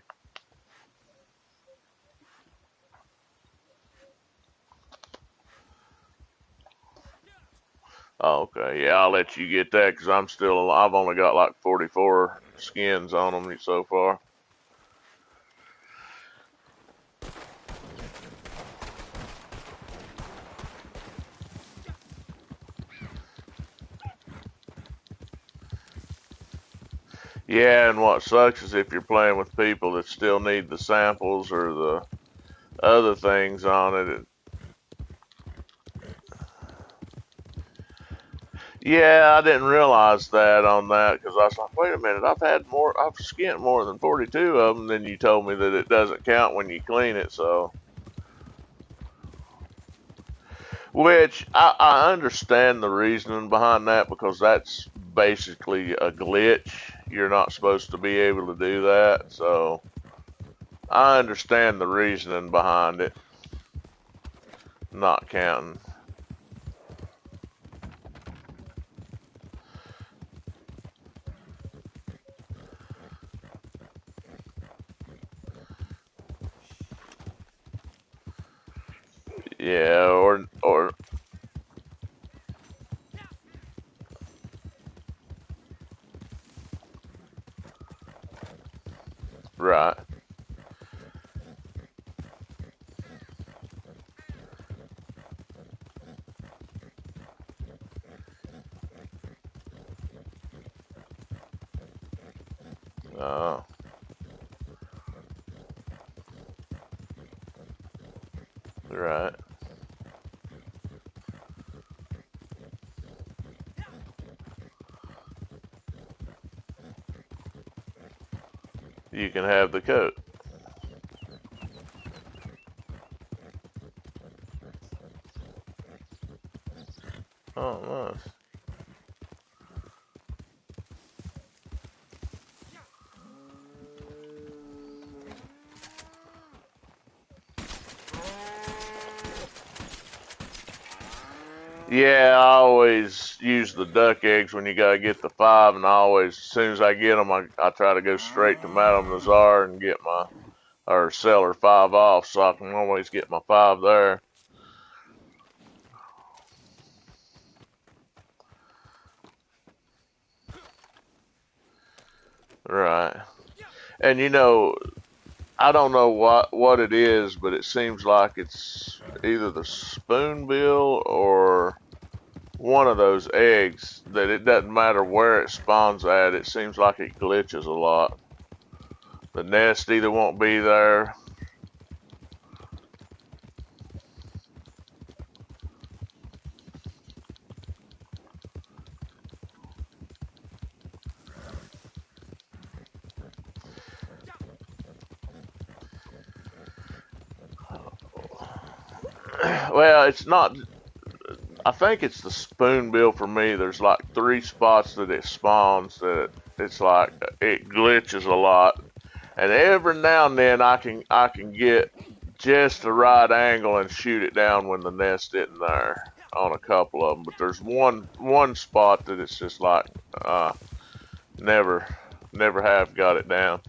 Oh, okay, yeah, I'll let you get that because I've only got like 44 skins on them so far. Yeah, and what sucks is if you're playing with people that still need the samples or the other things on it. Yeah, I didn't realize that on that because I was like, wait a minute, I've skinned more than 42 of them. Then you told me that it doesn't count when you clean it, so. Which I understand the reasoning behind that because that's basically a glitch. You're not supposed to be able to do that, so I understand the reasoning behind it not counting. Yeah, or right. Uh, right. You can have the coat. Oh, nice. Yeah, I always use the duck eggs when you gotta get the 5, and as soon as I get them, I try to go straight to Madame Nazar and get or sell her 5 off, so I can always get my 5 there. Right. And I don't know what it is, but it seems like it's either the spoonbill or one of those eggs that it doesn't matter where it spawns at. It seems like it glitches a lot. The nest either won't be there. Well, it's not. I think it's the spoonbill for me. There's like 3 spots that it spawns that it's like it glitches a lot, and every now and then I can get just the right angle and shoot it down when the nest isn't there on a couple of them. But there's one spot that it's just like never never have got it down.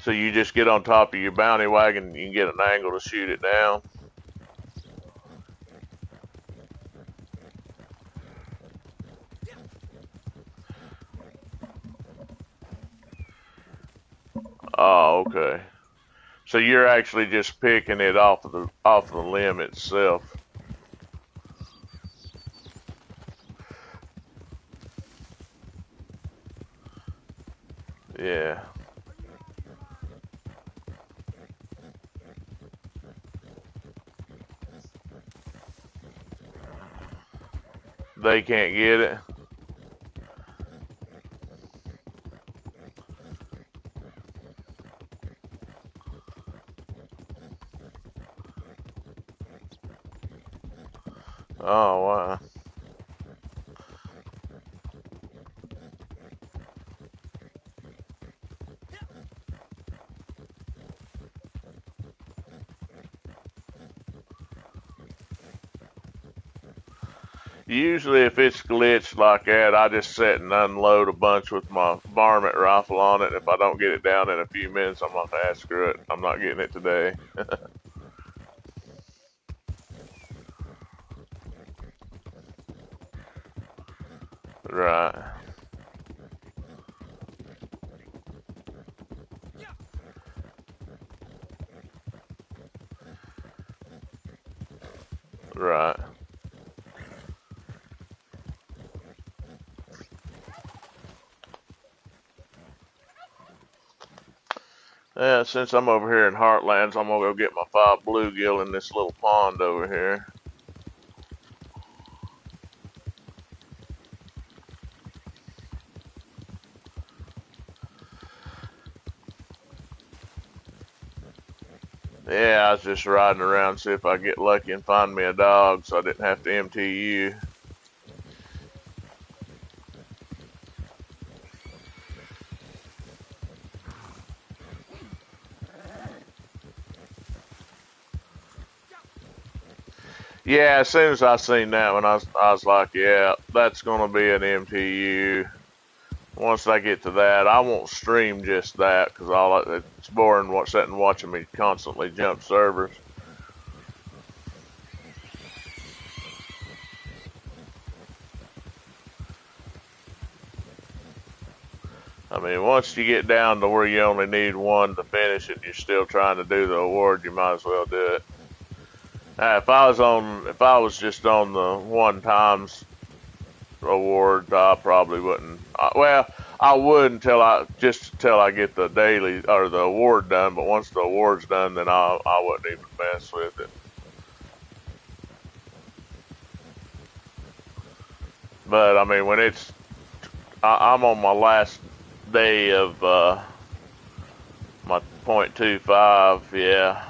So you just get on top of your bounty wagon and you can get an angle to shoot it down. Oh, okay. So you're actually just picking it off of the limb itself. Yeah. They can't get it. Oh, wow. Usually if it's glitched like that, I just sit and unload a bunch with my varmint rifle on it. If I don't get it down in a few minutes, I'm like, screw it. I'm not getting it today. Right. Right. Yeah, since I'm over here in Heartlands, I'm gonna go get my 5 bluegill in this little pond over here. Yeah, I was just riding around, see if I get lucky and find me a dog so I didn't have to MTU. Yeah, as soon as I seen that one, I was like, yeah, that's gonna be an MTU. Once I get to that, I won't stream just that because it's boring sitting watching me constantly jump servers. I mean, once you get down to where you only need one to finish it, and you're still trying to do the award, you might as well do it. If I was just on the 1 times award, I probably wouldn't. Well, I would until I get the daily or the award done. But once the award's done, then I wouldn't even mess with it. But I mean, I'm on my last day of my .25, yeah.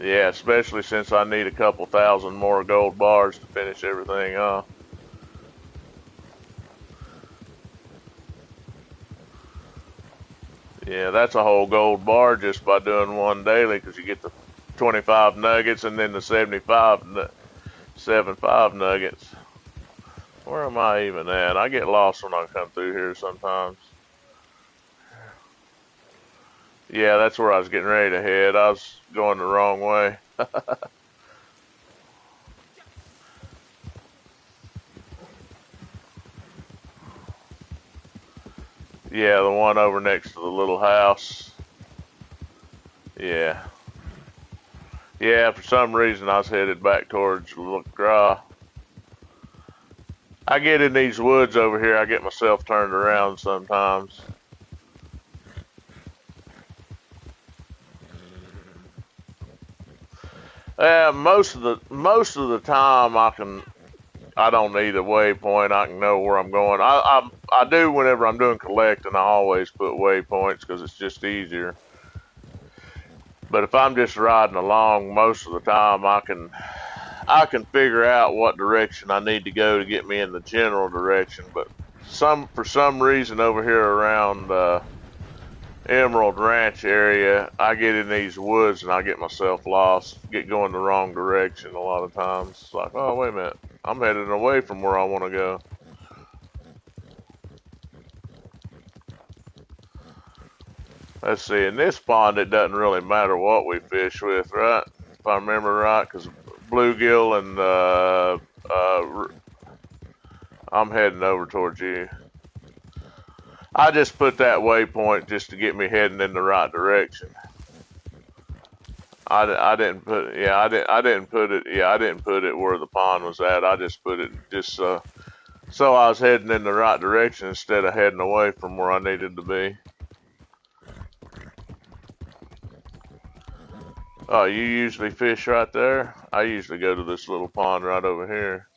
Yeah, especially since I need a couple thousand more gold bars to finish everything off. Yeah, that's a whole gold bar just by doing 1 daily because you get the 25 nuggets and then the 75 nuggets. Where am I even at? I get lost when I come through here sometimes. Yeah, that's where I was getting ready to head. I was going the wrong way. Yeah, the one over next to the little house. Yeah. Yeah, for some reason I was headed back towards LaCroix. I get in these woods over here, I get myself turned around sometimes. Most of the time I don't need a waypoint. I can know where I'm going. I do whenever I'm doing collecting. I always put waypoints because it's just easier. But if I'm just riding along, most of the time I can figure out what direction I need to go to get me in the general direction. But for some reason over here around Emerald Ranch area, I get in these woods and I get myself lost, get going the wrong direction a lot of times. It's like, oh, wait a minute, I'm heading away from where I want to go. Let's see, in this pond, it doesn't really matter what we fish with, right? If I remember right, because bluegill and I'm heading over towards you. I just put that waypoint just to get me heading in the right direction. I didn't put I didn't put it where the pond was at. I just put it just so I was heading in the right direction instead of heading away from where I needed to be. Oh, you usually fish right there? I usually go to this little pond right over here.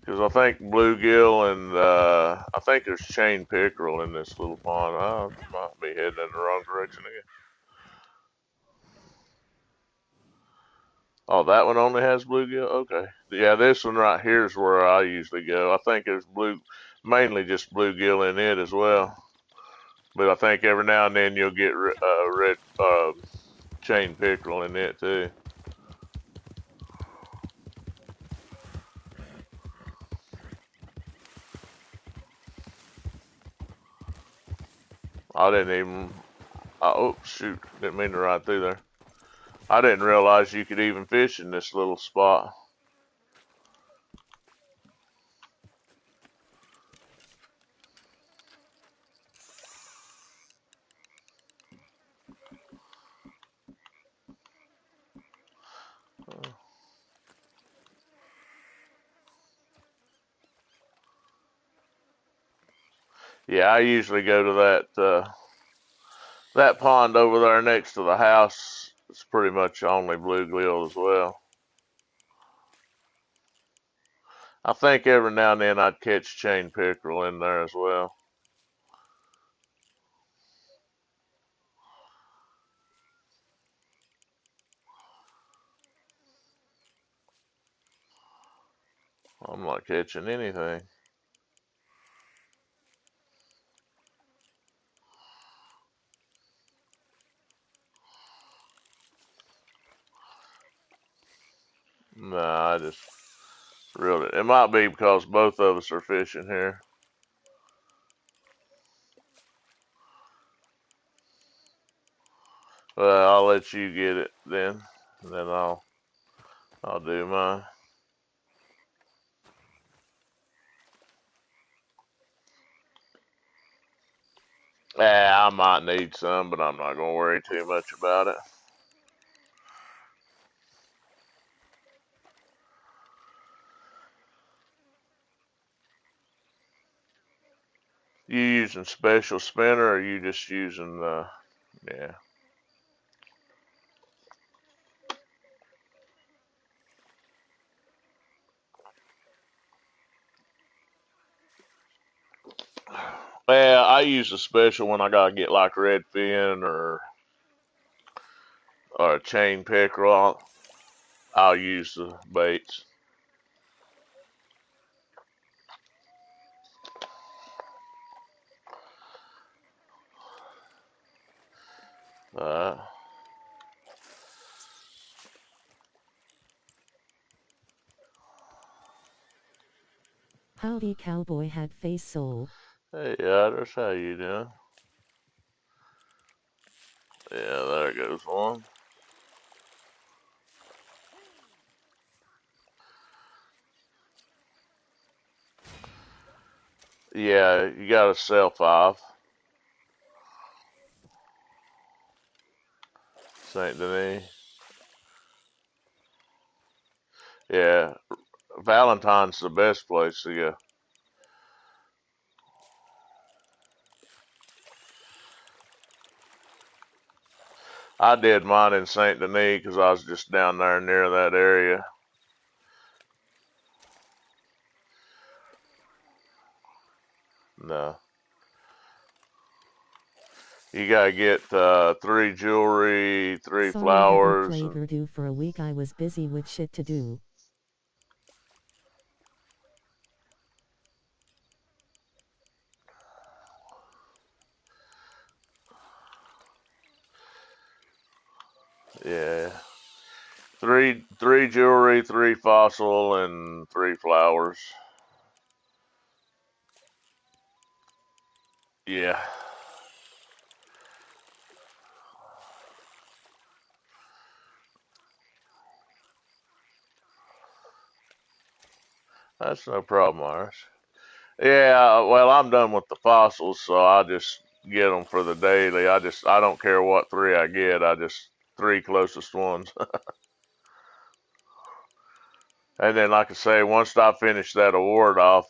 Because I think bluegill and I think there's chain pickerel in this little pond. I might be heading in the wrong direction again. Oh, that one only has bluegill? Okay. Yeah, this one right here is where I usually go. I think there's mainly just bluegill in it as well. But I think every now and then you'll get red chain pickerel in it too. I didn't even. Oh shoot! Didn't mean to ride through there. I didn't realize you could even fish in this little spot. Yeah, I usually go to that pond over there next to the house. It's pretty much only bluegill as well. I think every now and then I'd catch chain pickerel in there as well. I'm not catching anything. Nah, I just reeled it. It might be because both of us are fishing here. Well, I'll let you get it then, and then I'll do mine. Yeah, I might need some, but I'm not gonna worry too much about it. You using special spinner, or you just using yeah. Well, I use a special when I gotta get like redfin or a chain pickerel. I'll use the baits. Uh, Howdy cowboy hat face soul. hey, Otters, how you doing? Yeah, there goes one. Yeah, you gotta sell 5. Saint Denis. Yeah, Valentine's the best place to go. I did mine in Saint Denis because I was just down there near that area. No. You gotta get 3 jewelry, 3 Sorry haven't flowers, played and RDR2 for a week. I was busy with shit to do. yeah, 3 jewelry, 3 fossil, and 3 flowers. Yeah, that's no problem, Iris. Yeah, well, I'm done with the fossils, so I just get them for the daily. I don't care what 3 I get. I just 3 closest ones. And then, like I say, once I finish that award off,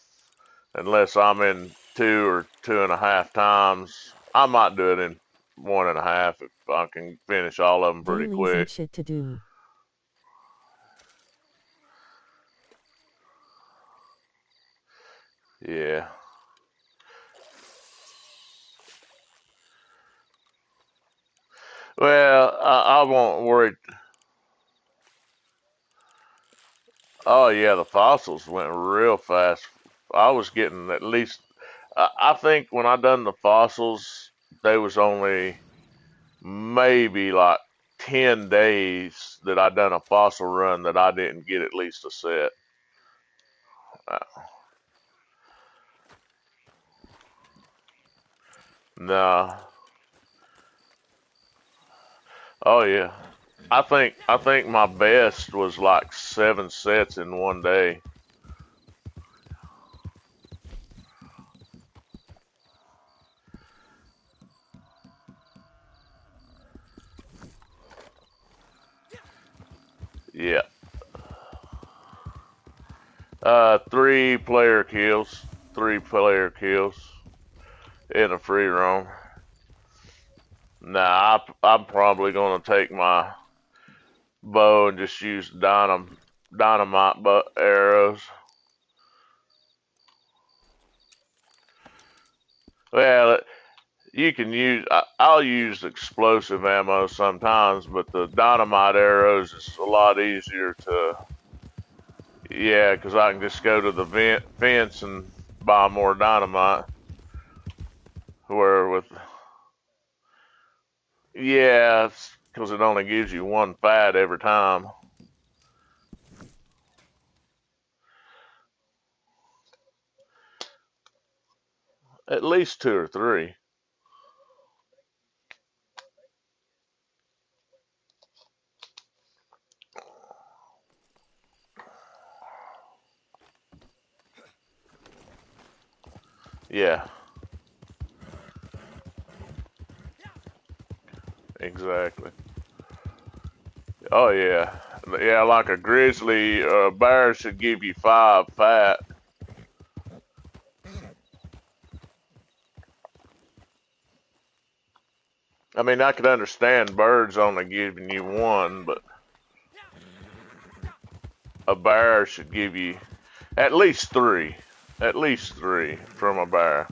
unless I'm in 2 or 2.5 times, I might do it in 1.5 if I can finish all of them pretty Dailies and quick. shit to do. Yeah. Well, I won't worry. Oh yeah, the fossils went real fast. I was getting at least. I think when I done the fossils, they was only maybe like 10 days that I done a fossil run that I didn't get at least a set. Uh, nah. Oh yeah. I think my best was like 7 sets in one day. Yeah. 3 player kills. 3 player kills in a free roam. Nah, I'm probably gonna take my bow and just use dynamite arrows. Well, you can use. I'll use explosive ammo sometimes, but the dynamite arrows is a lot easier to. Yeah, because I can just go to the fence and buy more dynamite. Where with, yeah, because it only gives you 1 fat every time. At least 2 or 3. Yeah, exactly. Oh yeah, yeah. Like a grizzly bear should give you 5 fat. I mean, I could understand birds only giving you 1, but a bear should give you at least 3. At least 3 from a bear.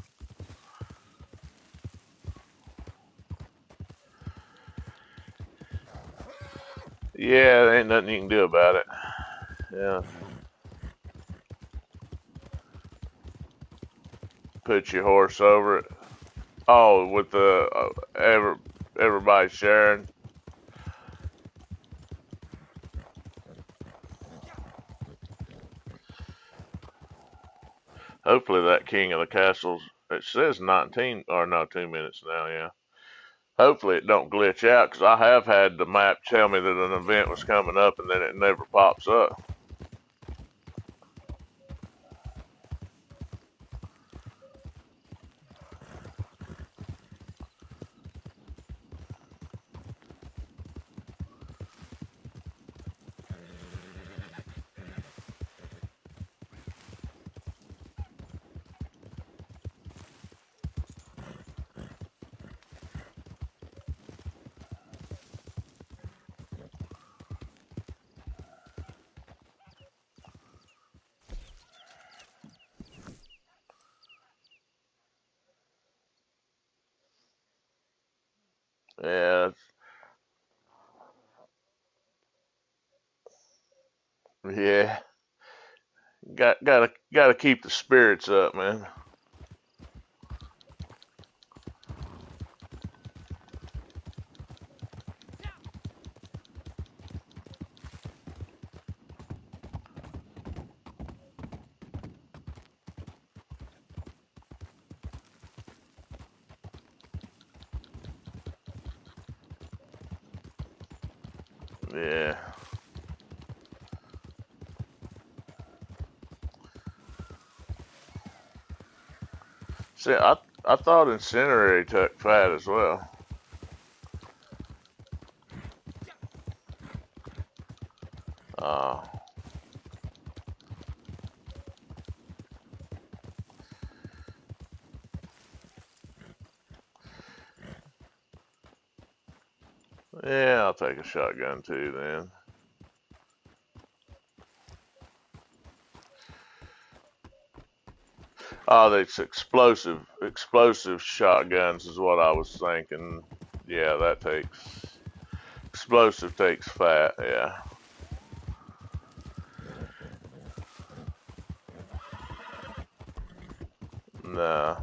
Yeah, there ain't nothing you can do about it. Yeah, put your horse over it. Oh, with the everybody sharing. Hopefully that king of the castles. It says 19 or no 2 minutes now. Yeah. Hopefully it don't glitch out because I have had the map tell me that an event was coming up and then it never pops up. Yeah. Gotta keep the spirits up, man. Yeah. See, I thought incinerary took fat as well. Uh, yeah, I'll take a shotgun too then. Oh, that's explosive shotguns is what I was thinking. Yeah, that takes explosive takes fat. Yeah. Nah.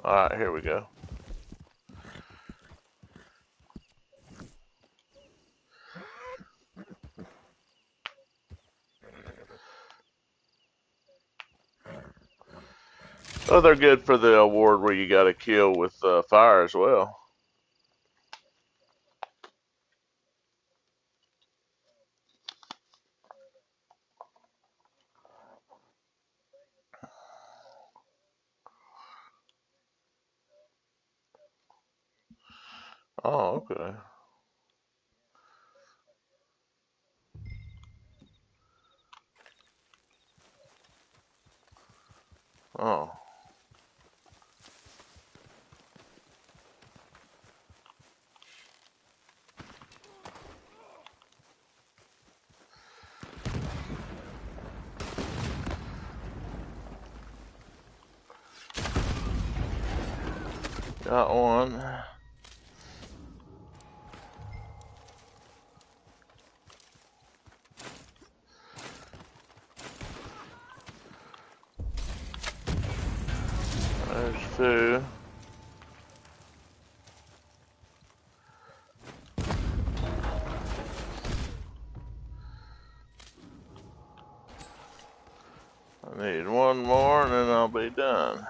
All right, here we go. Oh, they're good for the award where you got to kill with fire as well. Oh, okay. Oh, got one. There's two. I need one more and then I'll be done.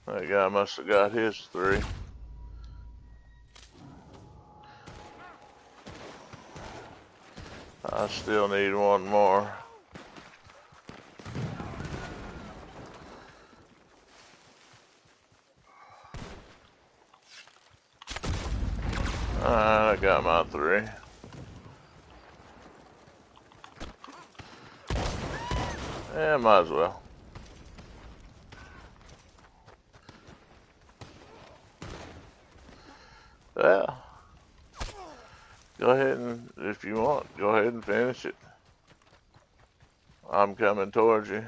That guy must have got his three. I still need one more. Alright, I got my three. Yeah, might as well. Yeah. Go ahead and, if you want, go ahead and finish it. I'm coming towards you.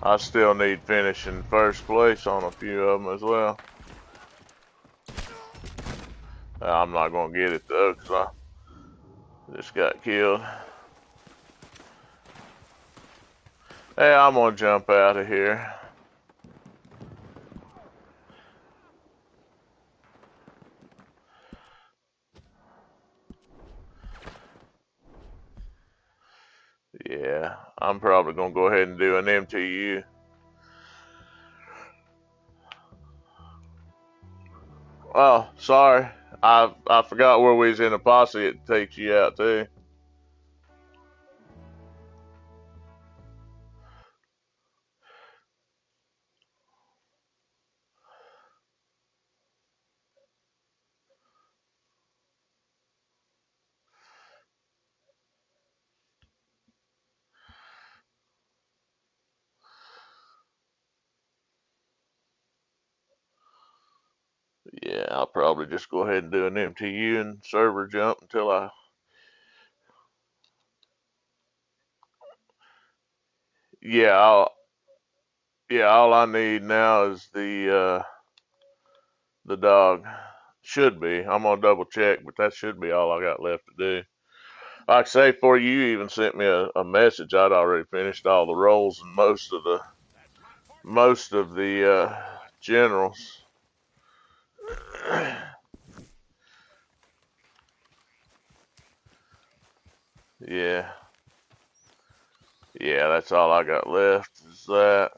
I still need finishing first place on a few of them as well. I'm not going to get it though because I just got killed. Hey, I'm going to jump out of here. Yeah, I'm probably going to go ahead and do an MTU. Oh, sorry. I forgot where we was in a posse. It takes you out too. Yeah. I'll probably just go ahead and do an MTU and server jump until I. Yeah, all I need now is the dog. Should be. I'm gonna double check, but that should be all I got left to do. Like I say, before you even sent me a message, I'd already finished all the roles and most of the generals. Yeah, yeah, that's all I got left is that.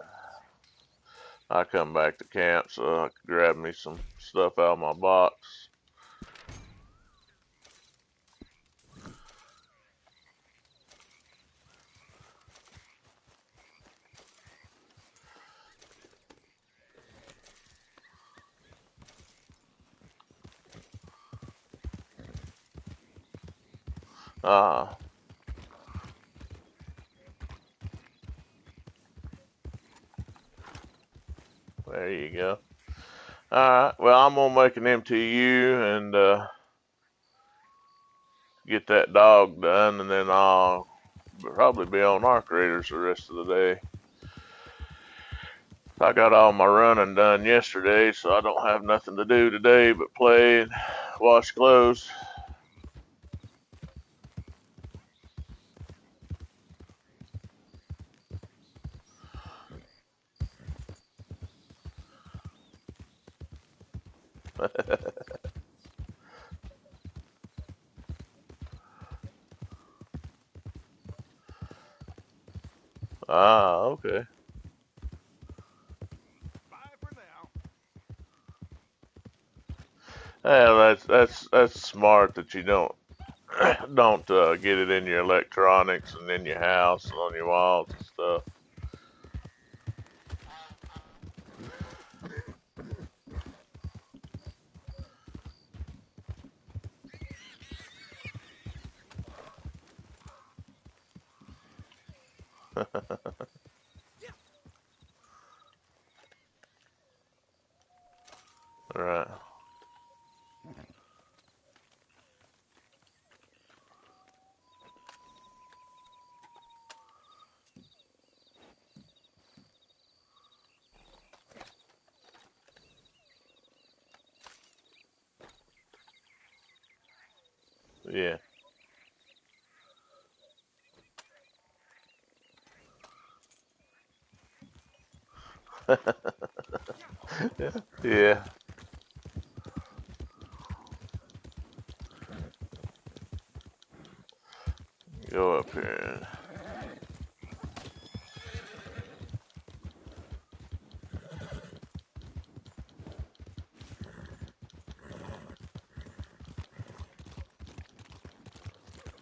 I come back to camp so I could grab me some stuff out of my box. Ah, there you go. Alright, well, I'm gonna make an MTU and get that dog done, and then I'll probably be on Arc Raiders the rest of the day. I got all my running done yesterday, so I don't have nothing to do today but play and wash clothes. Ah, okay. Bye for now. Yeah, that's smart that you don't get it in your electronics and in your house and on your walls and stuff. Right. Yeah. Yeah. Go up here.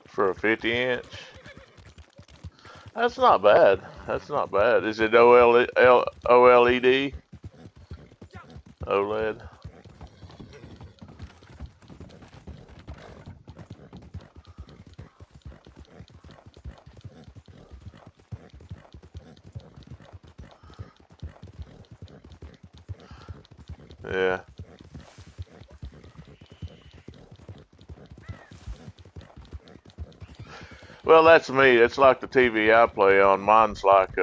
For a 50-inch. That's not bad. That's not bad. Is it OLED? OLED? Yeah. Well, that's me. It's like the TV I play on. Mine's like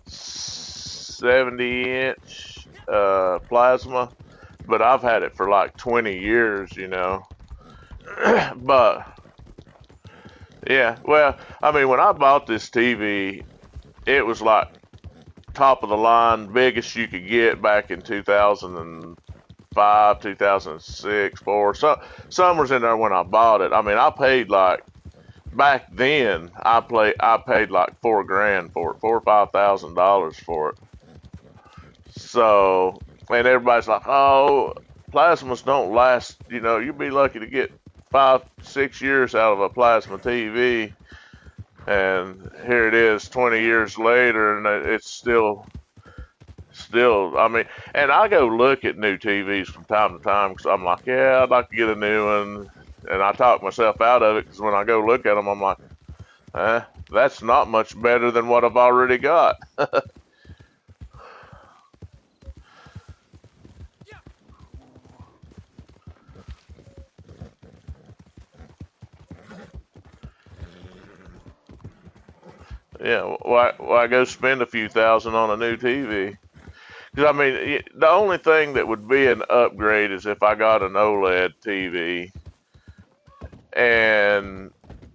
70-inch plasma, but I've had it for like 20 years, you know. But yeah, well, I mean, when I bought this TV, it was like top of the line, biggest you could get back in 2005, 2006, 4. So some was in there when I bought it. I mean, I paid like back then. I paid like $4,000 for it, $4,000 or $5,000 for it. So, and everybody's like, "Oh, plasmas don't last. You know, you'd be lucky to get 5, 6 years out of a plasma TV." And here it is 20 years later, and it's still, I mean, and I go look at new TVs from time to time because I'm like, yeah, I'd like to get a new one. And I talk myself out of it because when I go look at them, I'm like, that's not much better than what I've already got. Yeah, why go spend a few thousand on a new TV? Because I mean, the only thing that would be an upgrade is if I got an OLED TV, and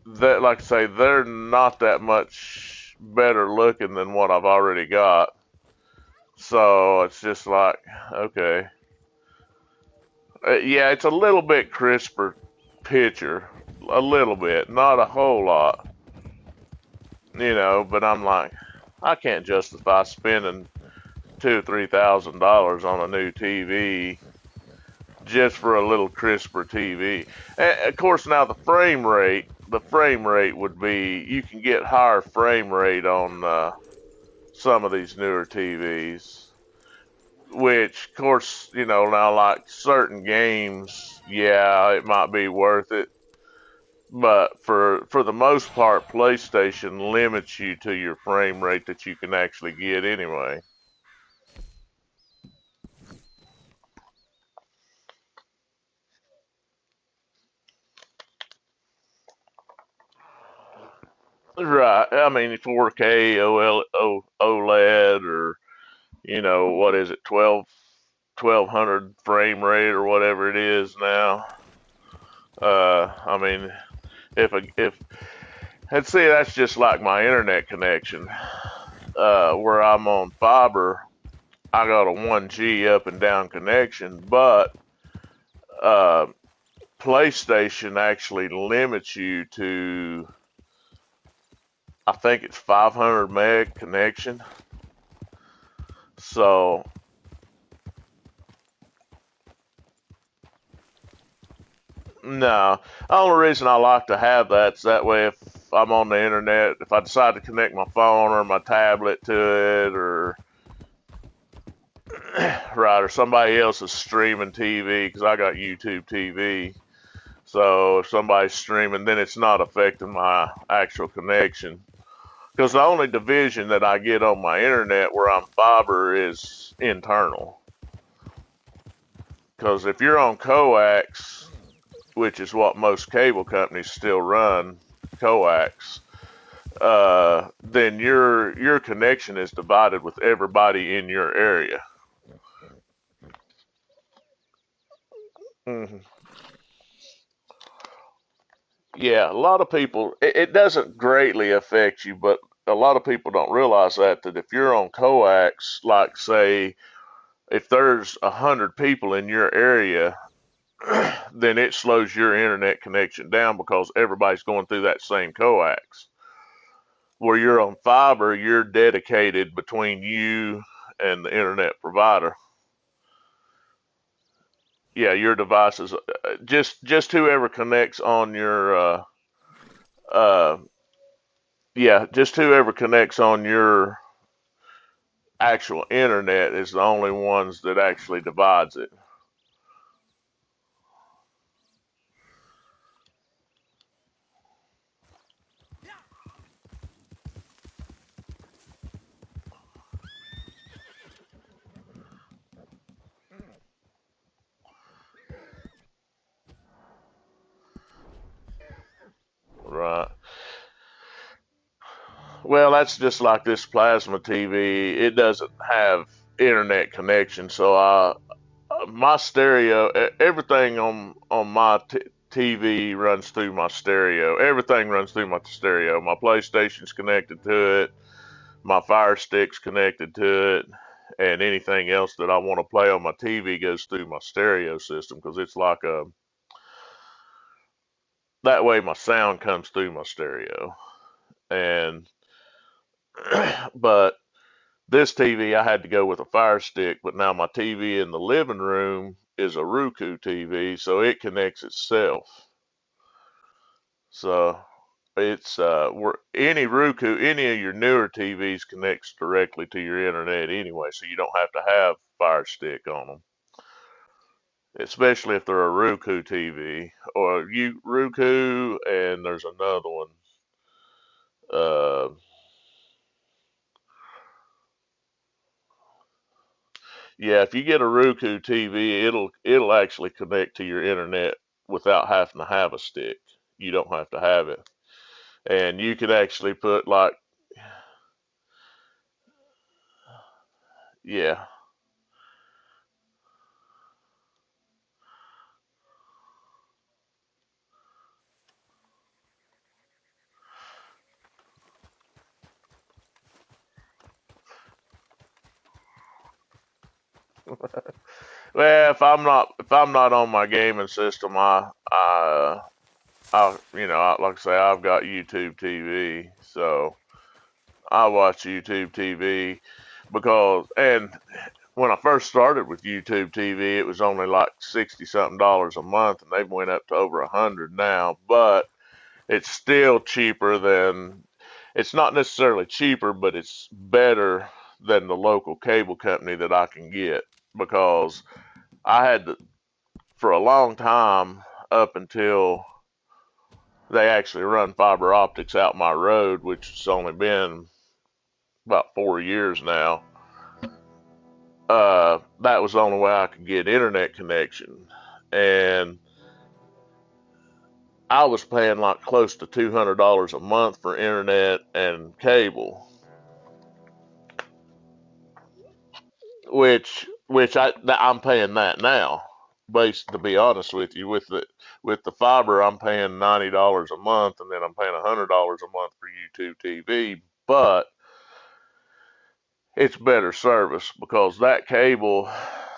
that, like I say, they're not that much better looking than what I've already got. So it's just like, okay, yeah, it's a little bit crisper picture, a little bit, not a whole lot, but I'm like, I can't justify spending $2,000 or $3,000 on a new TV just for a little crisper TV. And of course, now the frame rate would be, you can get higher frame rate on some of these newer TVs, which of course, now like certain games, yeah, it might be worth it. But for the most part, PlayStation limits you to your frame rate that you can actually get anyway. Right. I mean, 4K OLED, or what is it, 1200 frame rate or whatever it is now. I mean, if let's see, that's just like my internet connection. Where I'm on fiber, I got a 1G up and down connection, but uh, PlayStation actually limits you to, I think it's 500 meg connection. So no, the only reason I like to have that is that way if I'm on the internet, if I decide to connect my phone or my tablet to it, or right, or somebody else is streaming TV, because I got YouTube TV. So if somebody's streaming, then it's not affecting my actual connection. Because the only division that I get on my internet where I'm fiber is internal. Because if you're on coax, which is what most cable companies still run, coax, then your connection is divided with everybody in your area. Hmm. Yeah, a lot of people, it doesn't greatly affect you, but a lot of people don't realize that if you're on coax, like say, if there's 100 people in your area, then it slows your internet connection down because everybody's going through that same coax. Where you're on fiber, you're dedicated between you and the internet provider. Yeah, your devices, just whoever connects on your uh, yeah, just whoever connects on your actual internet is the only ones that actually divides it. Right. Well, that's just like this plasma TV. It doesn't have internet connection, so my stereo, everything on my TV runs through my stereo. Everything runs through my stereo. My PlayStation's connected to it. My Fire Stick's connected to it, and anything else that I want to play on my TV goes through my stereo system, because it's like a, that way my sound comes through my stereo. And but this TV, I had to go with a Fire Stick, but now my TV in the living room is a Roku TV, so it connects itself. So it's where any Roku, any of your newer TVs connects directly to your internet anyway, so you don't have to have Fire Stick on them, especially if they're a Roku TV or you Roku, and there's another one. Uh, yeah, if you get a Roku TV, it'll actually connect to your internet without having to have a stick. You don't have to have it, and you could actually put like Yeah. Well, if I'm not on my gaming system, like I say, I've got YouTube TV, so I watch YouTube TV and when I first started with YouTube TV, it was only like 60 something dollars a month, and they've went up to over 100 now. But it's still cheaper than. It's not necessarily cheaper, but it's better than the local cable company that I can get because I had to, for a long time up until they actually run fiber optics out my road, which has only been about 4 years now. That was the only way I could get internet connection, and I was paying like close to $200 a month for internet and cable, I'm paying that now. Based, to be honest with you, with the fiber, I'm paying $90 a month, and then I'm paying $100 a month for YouTube TV. But it's better service because that cable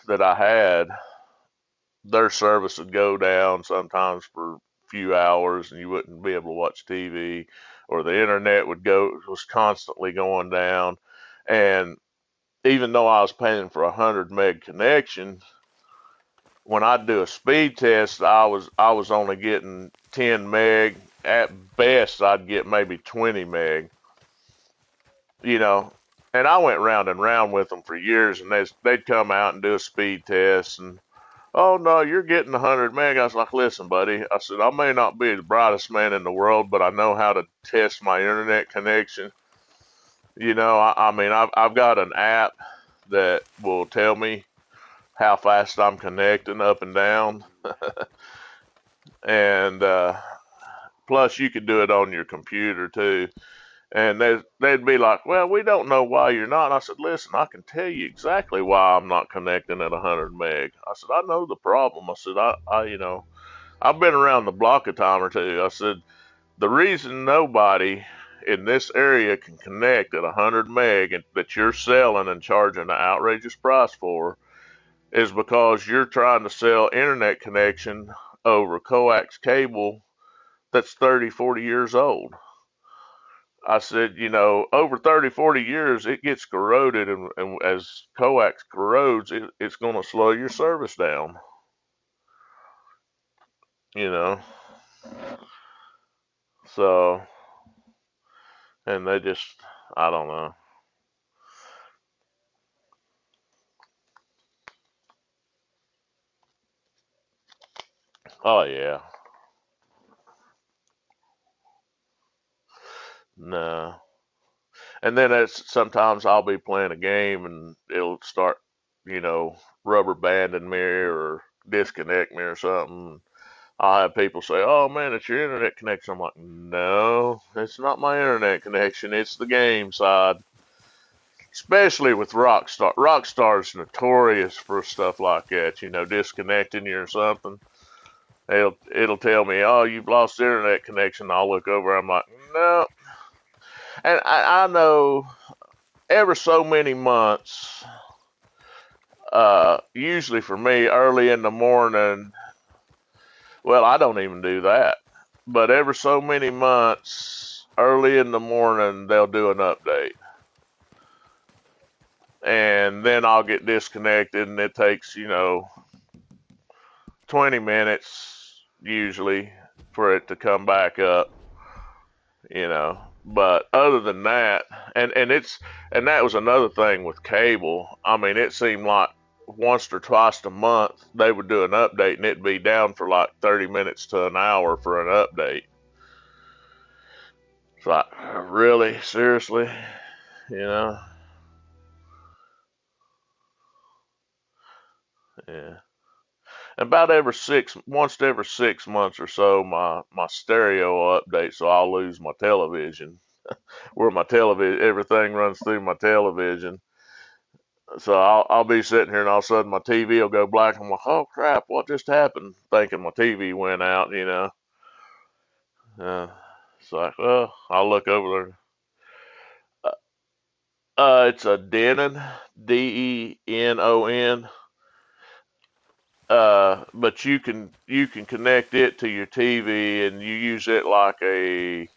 that I had, their service would go down sometimes for a few hours, and you wouldn't be able to watch TV, or the internet was constantly going down, and even though I was paying for 100 meg connection, when I do a speed test, I was only getting 10 meg. At best, I'd get maybe 20 meg. You know, and I went round and round with them for years, and they'd come out and do a speed test, and oh no, you're getting 100 meg. I was like, listen, buddy. I said I may not be the brightest man in the world, but I know how to test my internet connection. I mean, I've got an app that will tell me how fast I'm connecting up and down, and plus you could do it on your computer too. And they'd be like, well, we don't know why you're not. And I said, listen, I can tell you exactly why I'm not connecting at 100 meg. I said, I know the problem. I said, I've been around the block a time or two. I said, the reason nobody in this area can connect at 100 meg that you're selling and charging an outrageous price for is because you're trying to sell internet connection over coax cable that's 30, 40 years old. I said, over 30, 40 years, it gets corroded, and as coax corrodes, it's going to slow your service down, you know. So, and they just, I don't know. Oh, yeah. No. And then sometimes I'll be playing a game and it'll start, you know, rubber banding me or disconnect me or something. I'll have people say, "Oh man, it's your internet connection." I'm like, "No, it's not my internet connection. It's the game side." Especially with Rockstar. Rockstar's notorious for stuff like that. Disconnecting you or something. It'll tell me, "Oh, you've lost internet connection." I'll look over. I'm like, "No." And I know ever so many months. Usually for me, early in the morning. Well, I don't even do that. But every so many months, early in the morning, they'll do an update. And then I'll get disconnected, and it takes, 20 minutes usually for it to come back up, But other than that, and that was another thing with cable. I mean, it seemed like once or twice a month they would do an update, and it'd be down for like 30 minutes to an hour for an update. It's like, really? Seriously? You know? Yeah. About once every 6 months or so, my stereo will update, so I'll lose my television. Where my television, everything runs through my television. So I'll be sitting here and all of a sudden my TV will go black. I'm like, oh crap, what just happened? Thinking my TV went out, you know. It's like, well, I'll look over there. It's a Denon, Denon. But you can connect it to your TV and you use it like a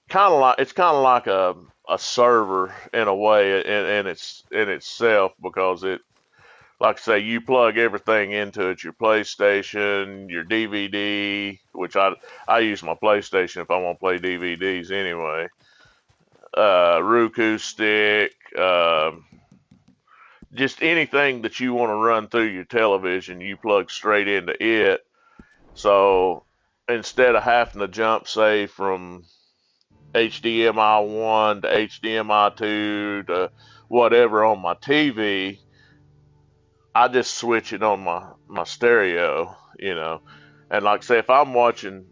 kind of like a server in a way in itself because it like I say you plug everything into it, your PlayStation, your DVD, which I use my PlayStation if I want to play DVDs anyway. Roku stick, just anything that you want to run through your television, you plug straight into it. So instead of having to jump, say, from HDMI 1 to HDMI 2 to whatever on my TV, I just switch it on my stereo, you know. And like I say, if I'm watching,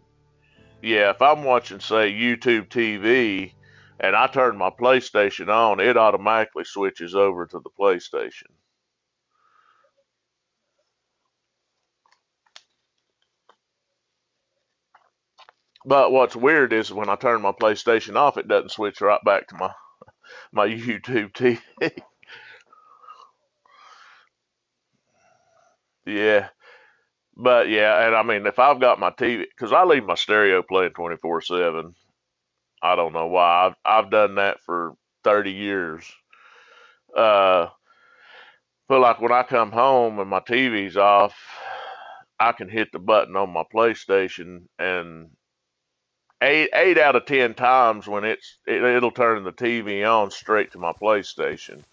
say, YouTube TV and I turn my PlayStation on, it automatically switches over to the PlayStation. But what's weird is when I turn my PlayStation off, it doesn't switch right back to my YouTube TV. Yeah. But yeah, and I mean, if I've got my TV, because I leave my stereo playing 24/7. I don't know why. I've done that for 30 years. Uh, but like when I come home and my TV's off, I can hit the button on my PlayStation, and eight out of 10 times when it'll turn the TV on straight to my PlayStation.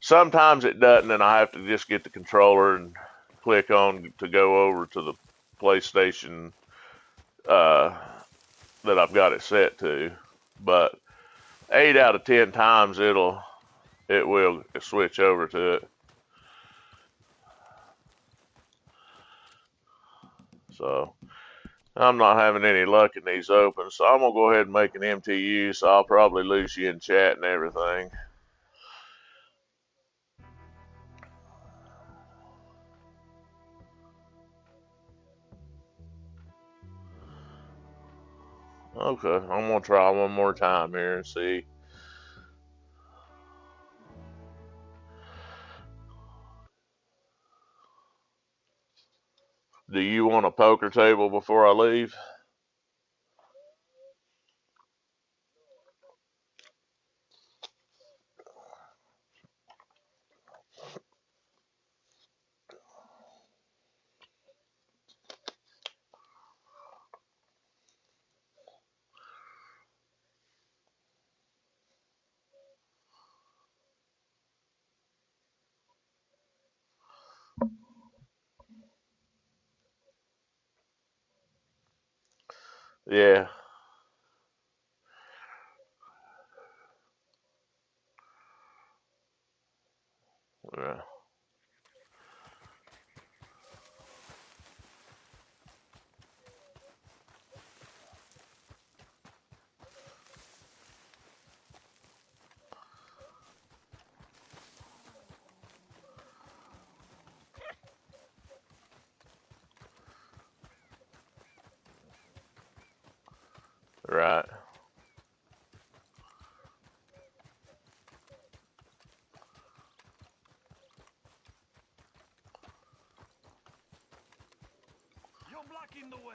Sometimes it doesn't, and I have to just get the controller and click on to go over to the PlayStation uh, that I've got it set to. But 8 out of 10 times it will switch over to it. So I'm not having any luck in these opens, so I'm gonna go ahead and make an MTU. So I'll probably lose you in chat and everything. Okay, I'm gonna try one more time here and see. Do you want a poker table before I leave? Yeah. Yeah. Right. You're blocking the way.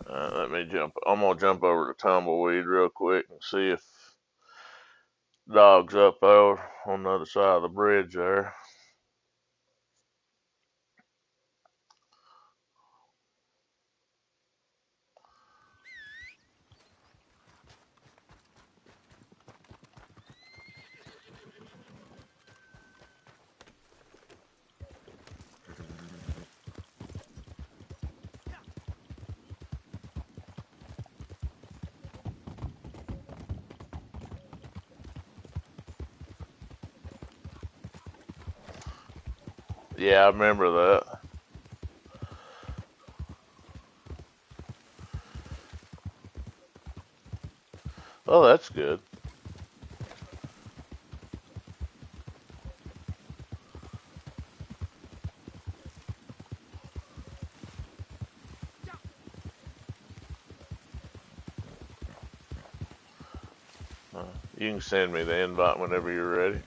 Let me jump. I'm gonna jump over to Tumbleweed real quick and see if dog's up there on the other side of the bridge there. Yeah, I remember that. Oh, that's good. You can send me the invite whenever you're ready.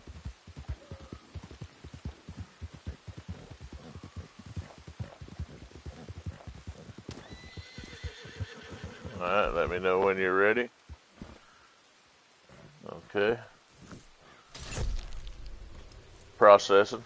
Alright, let me know when you're ready. Okay. Processing.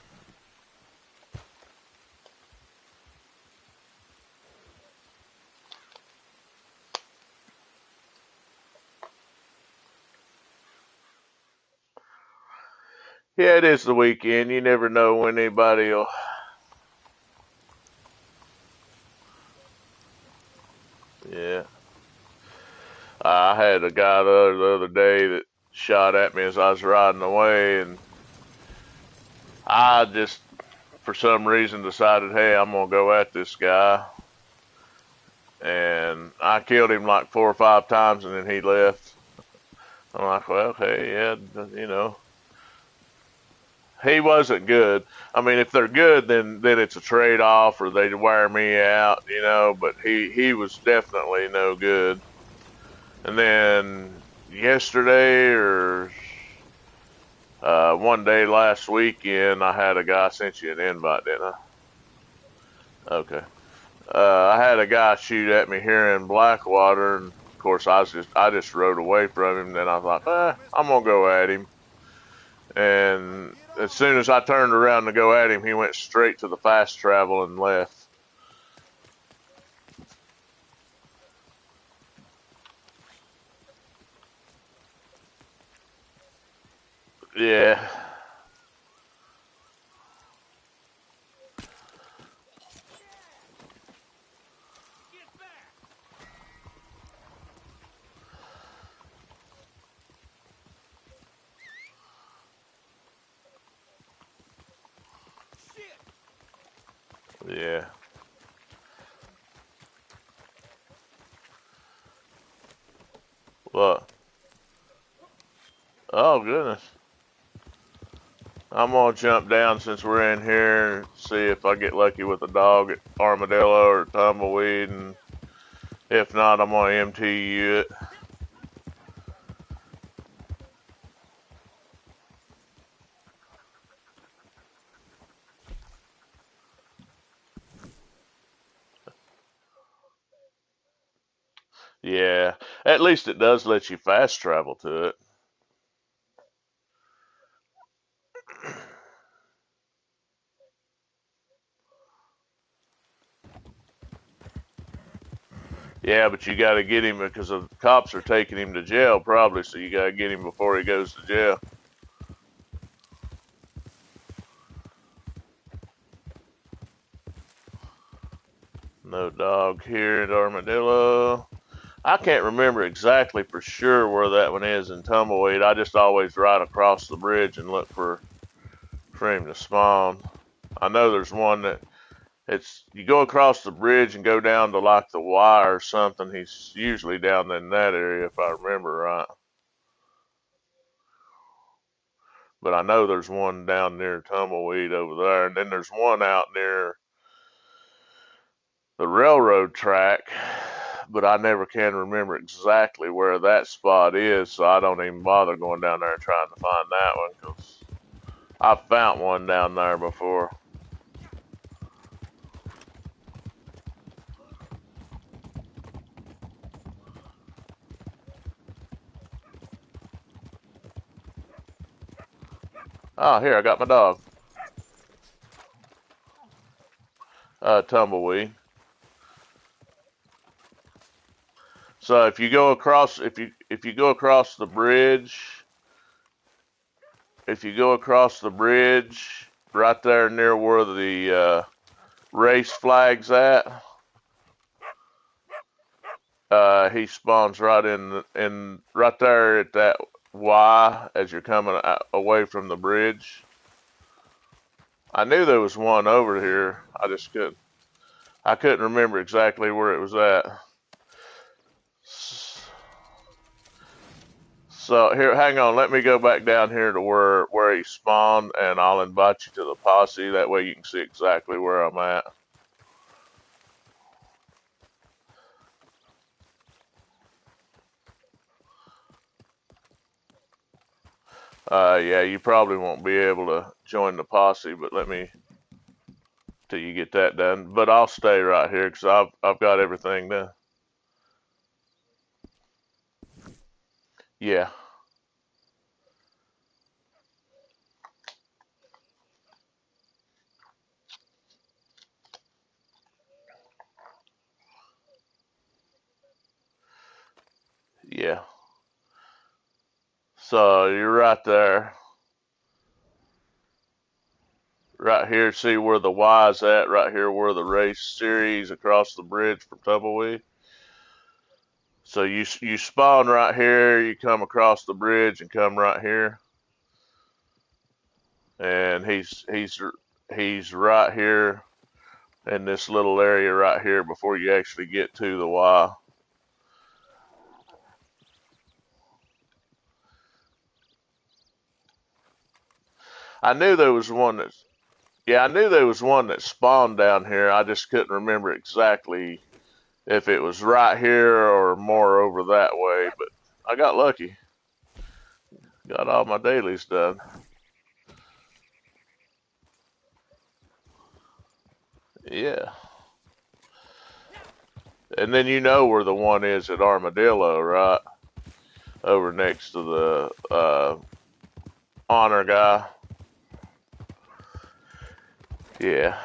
Yeah, it is the weekend. You never know when anybody will. Yeah. I had a guy the other day that shot at me as I was riding away, and I just, for some reason, decided, hey, I'm going to go at this guy. And I killed him like 4 or 5 times, and then he left. I'm like, well, hey, yeah, you know. He wasn't good. I mean, if they're good, then it's a trade off, or they wear me out, you know. But he was definitely no good. And then yesterday or one day last weekend, I had a guy. I sent you an invite, didn't I? Okay. I had a guy shoot at me here in Blackwater, and of course I just rode away from him. Then I thought, I'm gonna go at him. And as soon as I turned around to go at him, he went straight to the fast travel and left. Yeah. Get back! Shit! Yeah. What? Oh goodness. I'm gonna jump down since we're in here and see if I get lucky with a dog at armadillo or tumbleweed, and if not, I'm gonna MTU it. Yeah, at least it does let you fast travel to it. Yeah, but you got to get him because the cops are taking him to jail probably, so you got to get him before he goes to jail. No dog here at Armadillo. I can't remember exactly for sure where that one is in Tumbleweed. I just always ride across the bridge and look for him to spawn. I know there's one that it's you go across the bridge and go down to like the Y or something. He's usually down in that area if I remember right. But I know there's one down near Tumbleweed over there, and then there's one out near the railroad track, but I never can remember exactly where that spot is, so I don't even bother going down there and trying to find that one because I've found one down there before. Oh, here I got my dog. Tumbleweed. So if you go across the bridge, right there near where the race flag's at, he spawns right in right there at that Y as you're coming away from the bridge. I knew there was one over here. I couldn't remember exactly where it was at. So here, hang on. Let me go back down here to where he spawned, and I'll invite you to the posse. That way you can see exactly where I'm at. Yeah, you probably won't be able to join the posse, but let me till you get that done. But I'll stay right here because I've got everything done. Yeah, yeah. So you're right there, right here. See where the Y's at? Right here, where the race series across the bridge from Tumbleweed. So you spawn right here. You come across the bridge and come right here, and he's right here in this little area right here before you actually get to the Y. I knew there was one that's Yeah, I knew there was one that spawned down here. I just couldn't remember exactly if it was right here or more over that way, but I got lucky. Got all my dailies done. Yeah. And then you know where the one is at Armadillo, right? Over next to the honor guy. Yeah.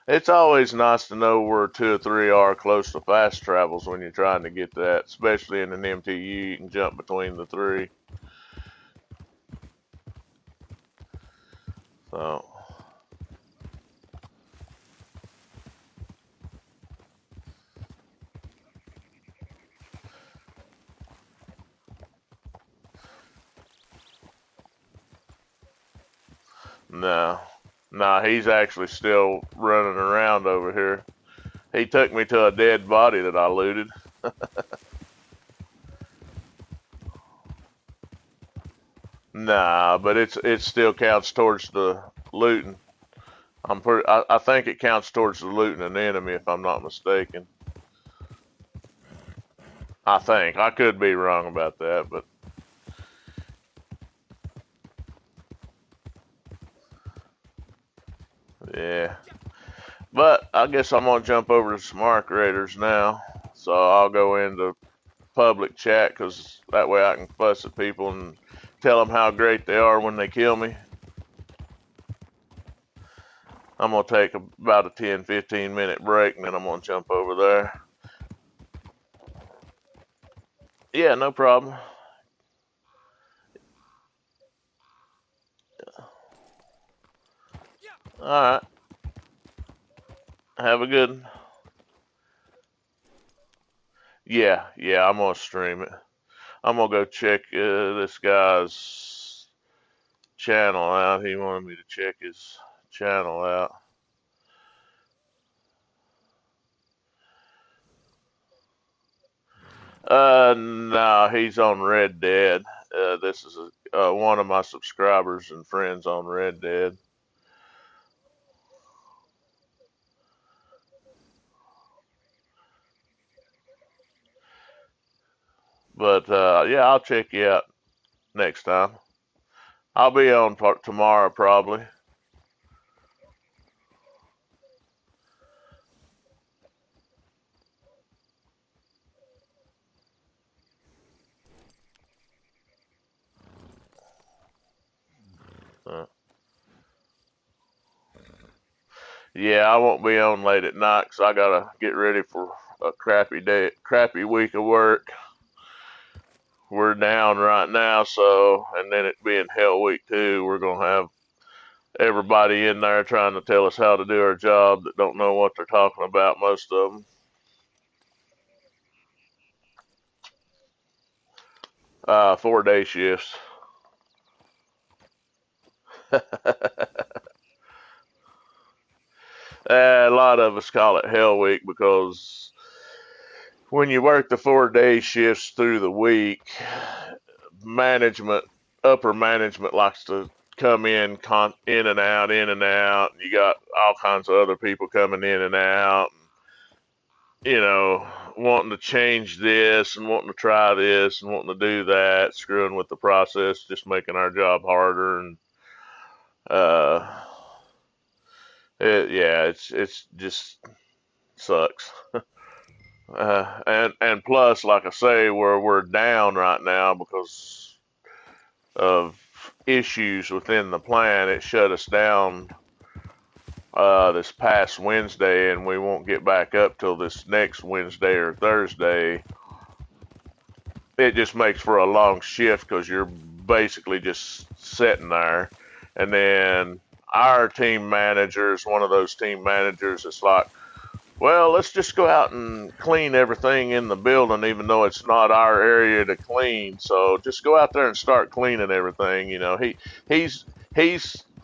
It's always nice to know where 2 or 3 are close to fast travels when you're trying to get that, especially in an MTU. You can jump between the three. So. No, no, he's actually still running around over here. He took me to a dead body that I looted. Nah, but it still counts towards the looting. I think it counts towards the looting an enemy if I'm not mistaken. I think I could be wrong about that, but yeah. But I guess I'm gonna jump over to some arc raiders now. So I'll go into public chat because that way I can fuss at people and tell them how great they are when they kill me. I'm going to take about a 10-15 minute break and then I'm going to jump over there. Yeah, no problem. All right. Have a good one. Yeah, yeah, I'm going to stream it. I'm going to go check this guy's channel out. He wanted me to check his channel out. No, he's on Red Dead. This is one of my subscribers and friends on Red Dead. But yeah, I'll check you out next time. I'll be on tomorrow probably. Uh, yeah, I won't be on late at night 'cause I gotta get ready for a crappy day, crappy week of work. We're down right now, so and then it being Hell Week too, we're gonna have everybody in there trying to tell us how to do our job that don't know what they're talking about. Most of them. 4-day shifts. A lot of us call it Hell Week because when you work the 4-day shifts through the week, management, upper management likes to come in and out, in and out. You got all kinds of other people coming in and out, you know, wanting to change this and wanting to try this and wanting to do that, screwing with the process, just making our job harder. And uh, it's just sucks. And plus, like I say, we're down right now because of issues within the plant. It shut us down this past Wednesday, and we won't get back up till this next Wednesday or Thursday. It just makes for a long shift because you're basically just sitting there. And then our team manager is one of those team managers that's like, well, let's just go out and clean everything in the building, even though it's not our area to clean. So just go out there and start cleaning everything. You know, he's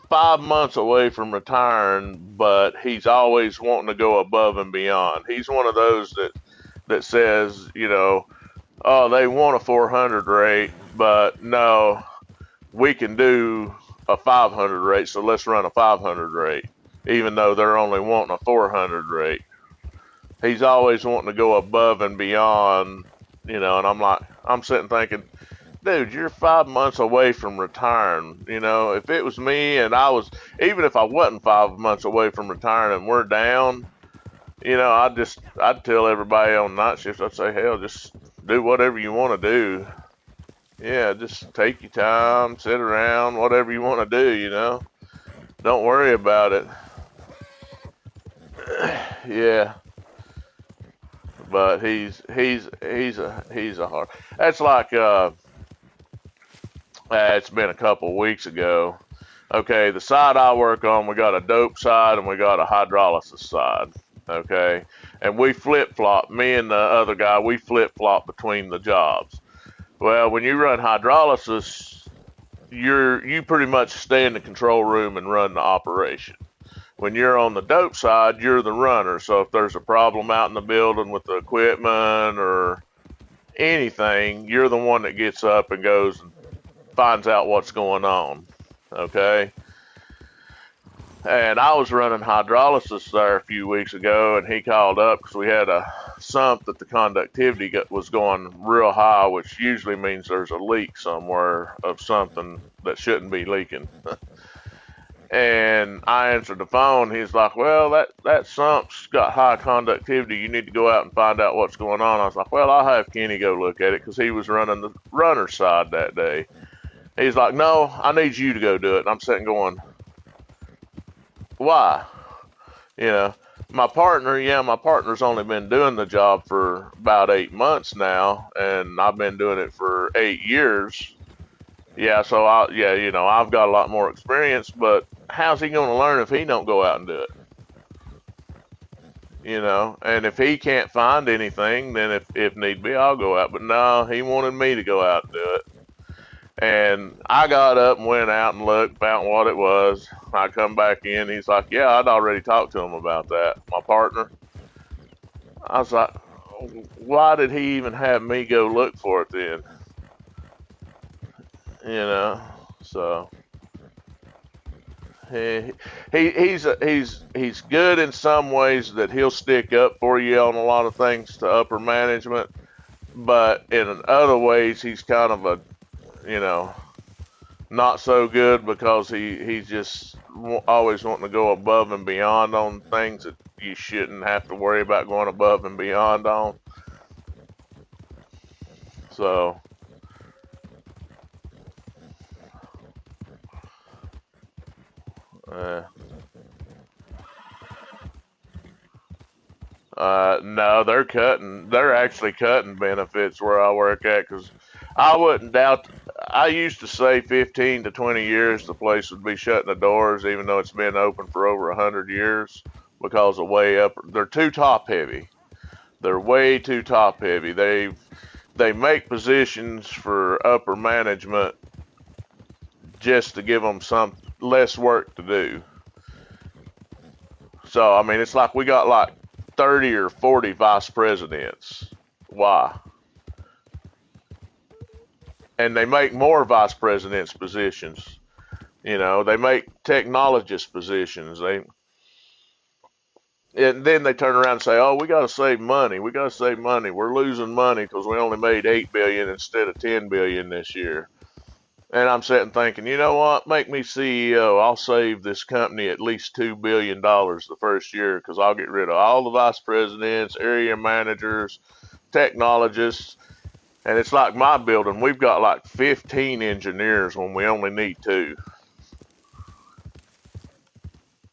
5 months away from retiring, but he's always wanting to go above and beyond. He's one of those that says, you know, oh, they want a 400 rate, but no, we can do a 500 rate, so let's run a 500 rate, even though they're only wanting a 400 rate. He's always wanting to go above and beyond, you know, and I'm sitting thinking, dude, you're 5 months away from retiring. You know, if it was me and even if I wasn't 5 months away from retiring and we're down, you know, I'd tell everybody on night shift, I'd say, hell, just do whatever you want to do. Yeah, just take your time, sit around, whatever you want to do, you know. Don't worry about it. Yeah. But he's a hard. That's like it's been a couple of weeks ago. Okay, the side I work on, we got a dope side and we got a hydrolysis side. Okay, and we flip flop. Me and the other guy, we flip flop between the jobs. Well, when you run hydrolysis, you pretty much stay in the control room and run the operation. When you're on the dope side, you're the runner. So if there's a problem out in the building with the equipment or anything, you're the one that gets up and goes and finds out what's going on. Okay? And I was running hydrolysis there a few weeks ago, and he called up because we had a sump that the conductivity was going real high, which usually means there's a leak somewhere of something that shouldn't be leaking. And I answered the phone. He's like, well, that sump's got high conductivity. You need to go out and find out what's going on. I was like, well, I'll have Kenny go look at it because he was running the runner side that day. He's like, no, I need you to go do it. And I'm sitting going, why? You know, my partner's only been doing the job for about 8 months now, and I've been doing it for 8 years. Yeah, so I've got a lot more experience, but how's he going to learn if he don't go out and do it? You know, and if he can't find anything, then if need be, I'll go out. But no, he wanted me to go out and do it. And I got up and went out and looked, found what it was. I come back in, he's like, yeah, I'd already talked to him about that, my partner. I was like, why did he even have me go look for it then? You know, so he's good in some ways that he'll stick up for you on a lot of things to upper management, but in other ways he's kind of a, you know, not so good because he's just always wanting to go above and beyond on things that you shouldn't have to worry about going above and beyond on. So no, they're actually cutting benefits where I work at because I wouldn't doubt. I used to say 15 to 20 years the place would be shutting the doors, even though it's been open for over 100 years because of way up. They're too top heavy. They're way too top heavy. They make positions for upper management just to give them some less work to do. So, I mean, it's like we got like 30 or 40 vice presidents. Why? And they make more vice presidents positions. You know, they make technologist positions. And then they turn around and say, "Oh, we got to save money. We got to save money. We're losing money because we only made 8 billion instead of 10 billion this year." And I'm sitting thinking, you know what? Make me CEO. I'll save this company at least $2 billion the first year because I'll get rid of all the vice presidents, area managers, technologists. And it's like my building. We've got like 15 engineers when we only need 2.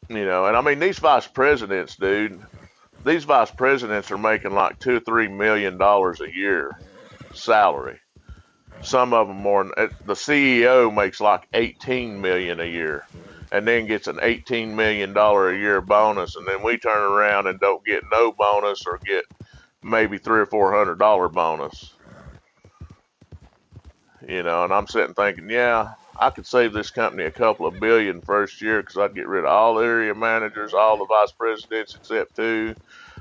You know, and I mean, these vice presidents, dude, these vice presidents are making like $2 or $3 million a year salary. Some of them more. The CEO makes like 18 million a year, and then gets an $18 million a year bonus, and then we turn around and don't get no bonus or get maybe $300 or $400 bonus. You know, and I'm sitting thinking, yeah, I could save this company a couple of billion first year because I'd get rid of all the area managers, all the vice presidents except 2,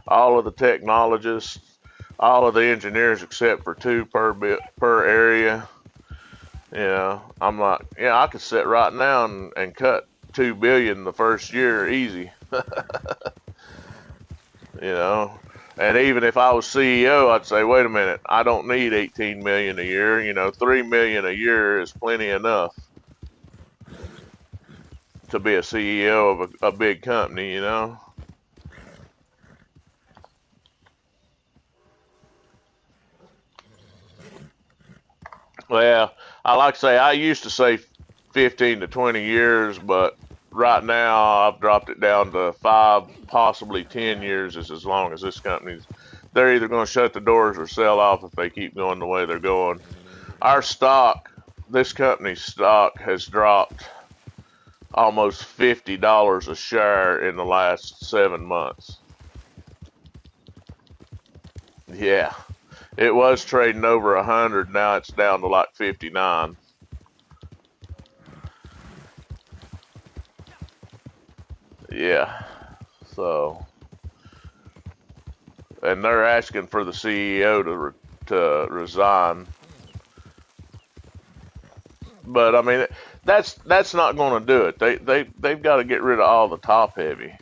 all of the technologists, all of the engineers except for 2 per area. Yeah, I'm like, yeah, I could sit right now and cut 2 billion the first year easy. You know, and even if I was CEO, I'd say, wait a minute, I don't need 18 million a year. You know, 3 million a year is plenty enough to be a CEO of a big company. You know. Well, I like to say I used to say 15 to 20 years, but right now I've dropped it down to 5, possibly 10 years is as long as this company's. They're either going to shut the doors or sell off if they keep going the way they're going. Our stock, this company's stock has dropped almost $50 a share in the last 7 months. Yeah. It was trading over 100. Now it's down to like 59. Yeah. So, and they're asking for the CEO to resign. But I mean, that's not going to do it. They've got to get rid of all the top heavy.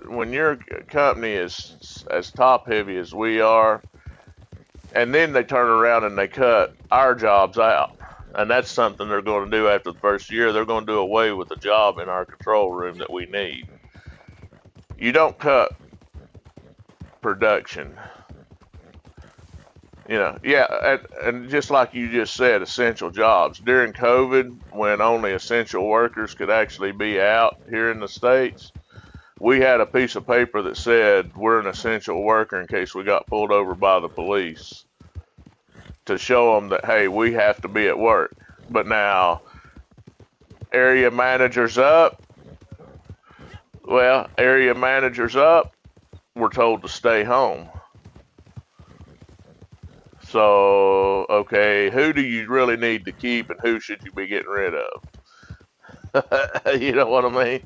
When your company is as top heavy as we are, and then they turn around and they cut our jobs out. And that's something they're going to do after the first year. They're going to do away with the job in our control room that we need. You don't cut production. You know, yeah, and just like you just said, essential jobs. During COVID, when only essential workers could actually be out here in the States, we had a piece of paper that said we're an essential worker in case we got pulled over by the police to show them that, hey, we have to be at work. But now, area managers up, we're told to stay home. So, okay, who do you really need to keep and who should you be getting rid of? You know what I mean?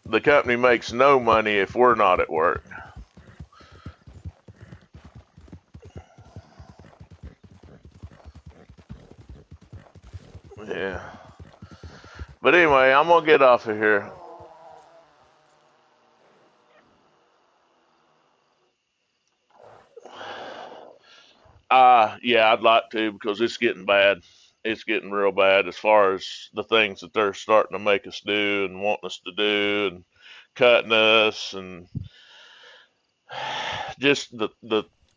The company makes no money if we're not at work. Yeah. But anyway, I'm going to get off of here. Yeah, I'd like to because it's getting bad. It's getting real bad as far as the things that they're starting to make us do and wanting us to do and cutting us and just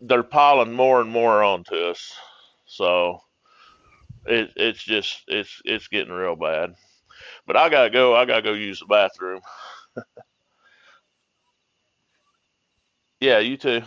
they're piling more and more onto us. So it's getting real bad. But I gotta go. I gotta go use the bathroom. Yeah, you too.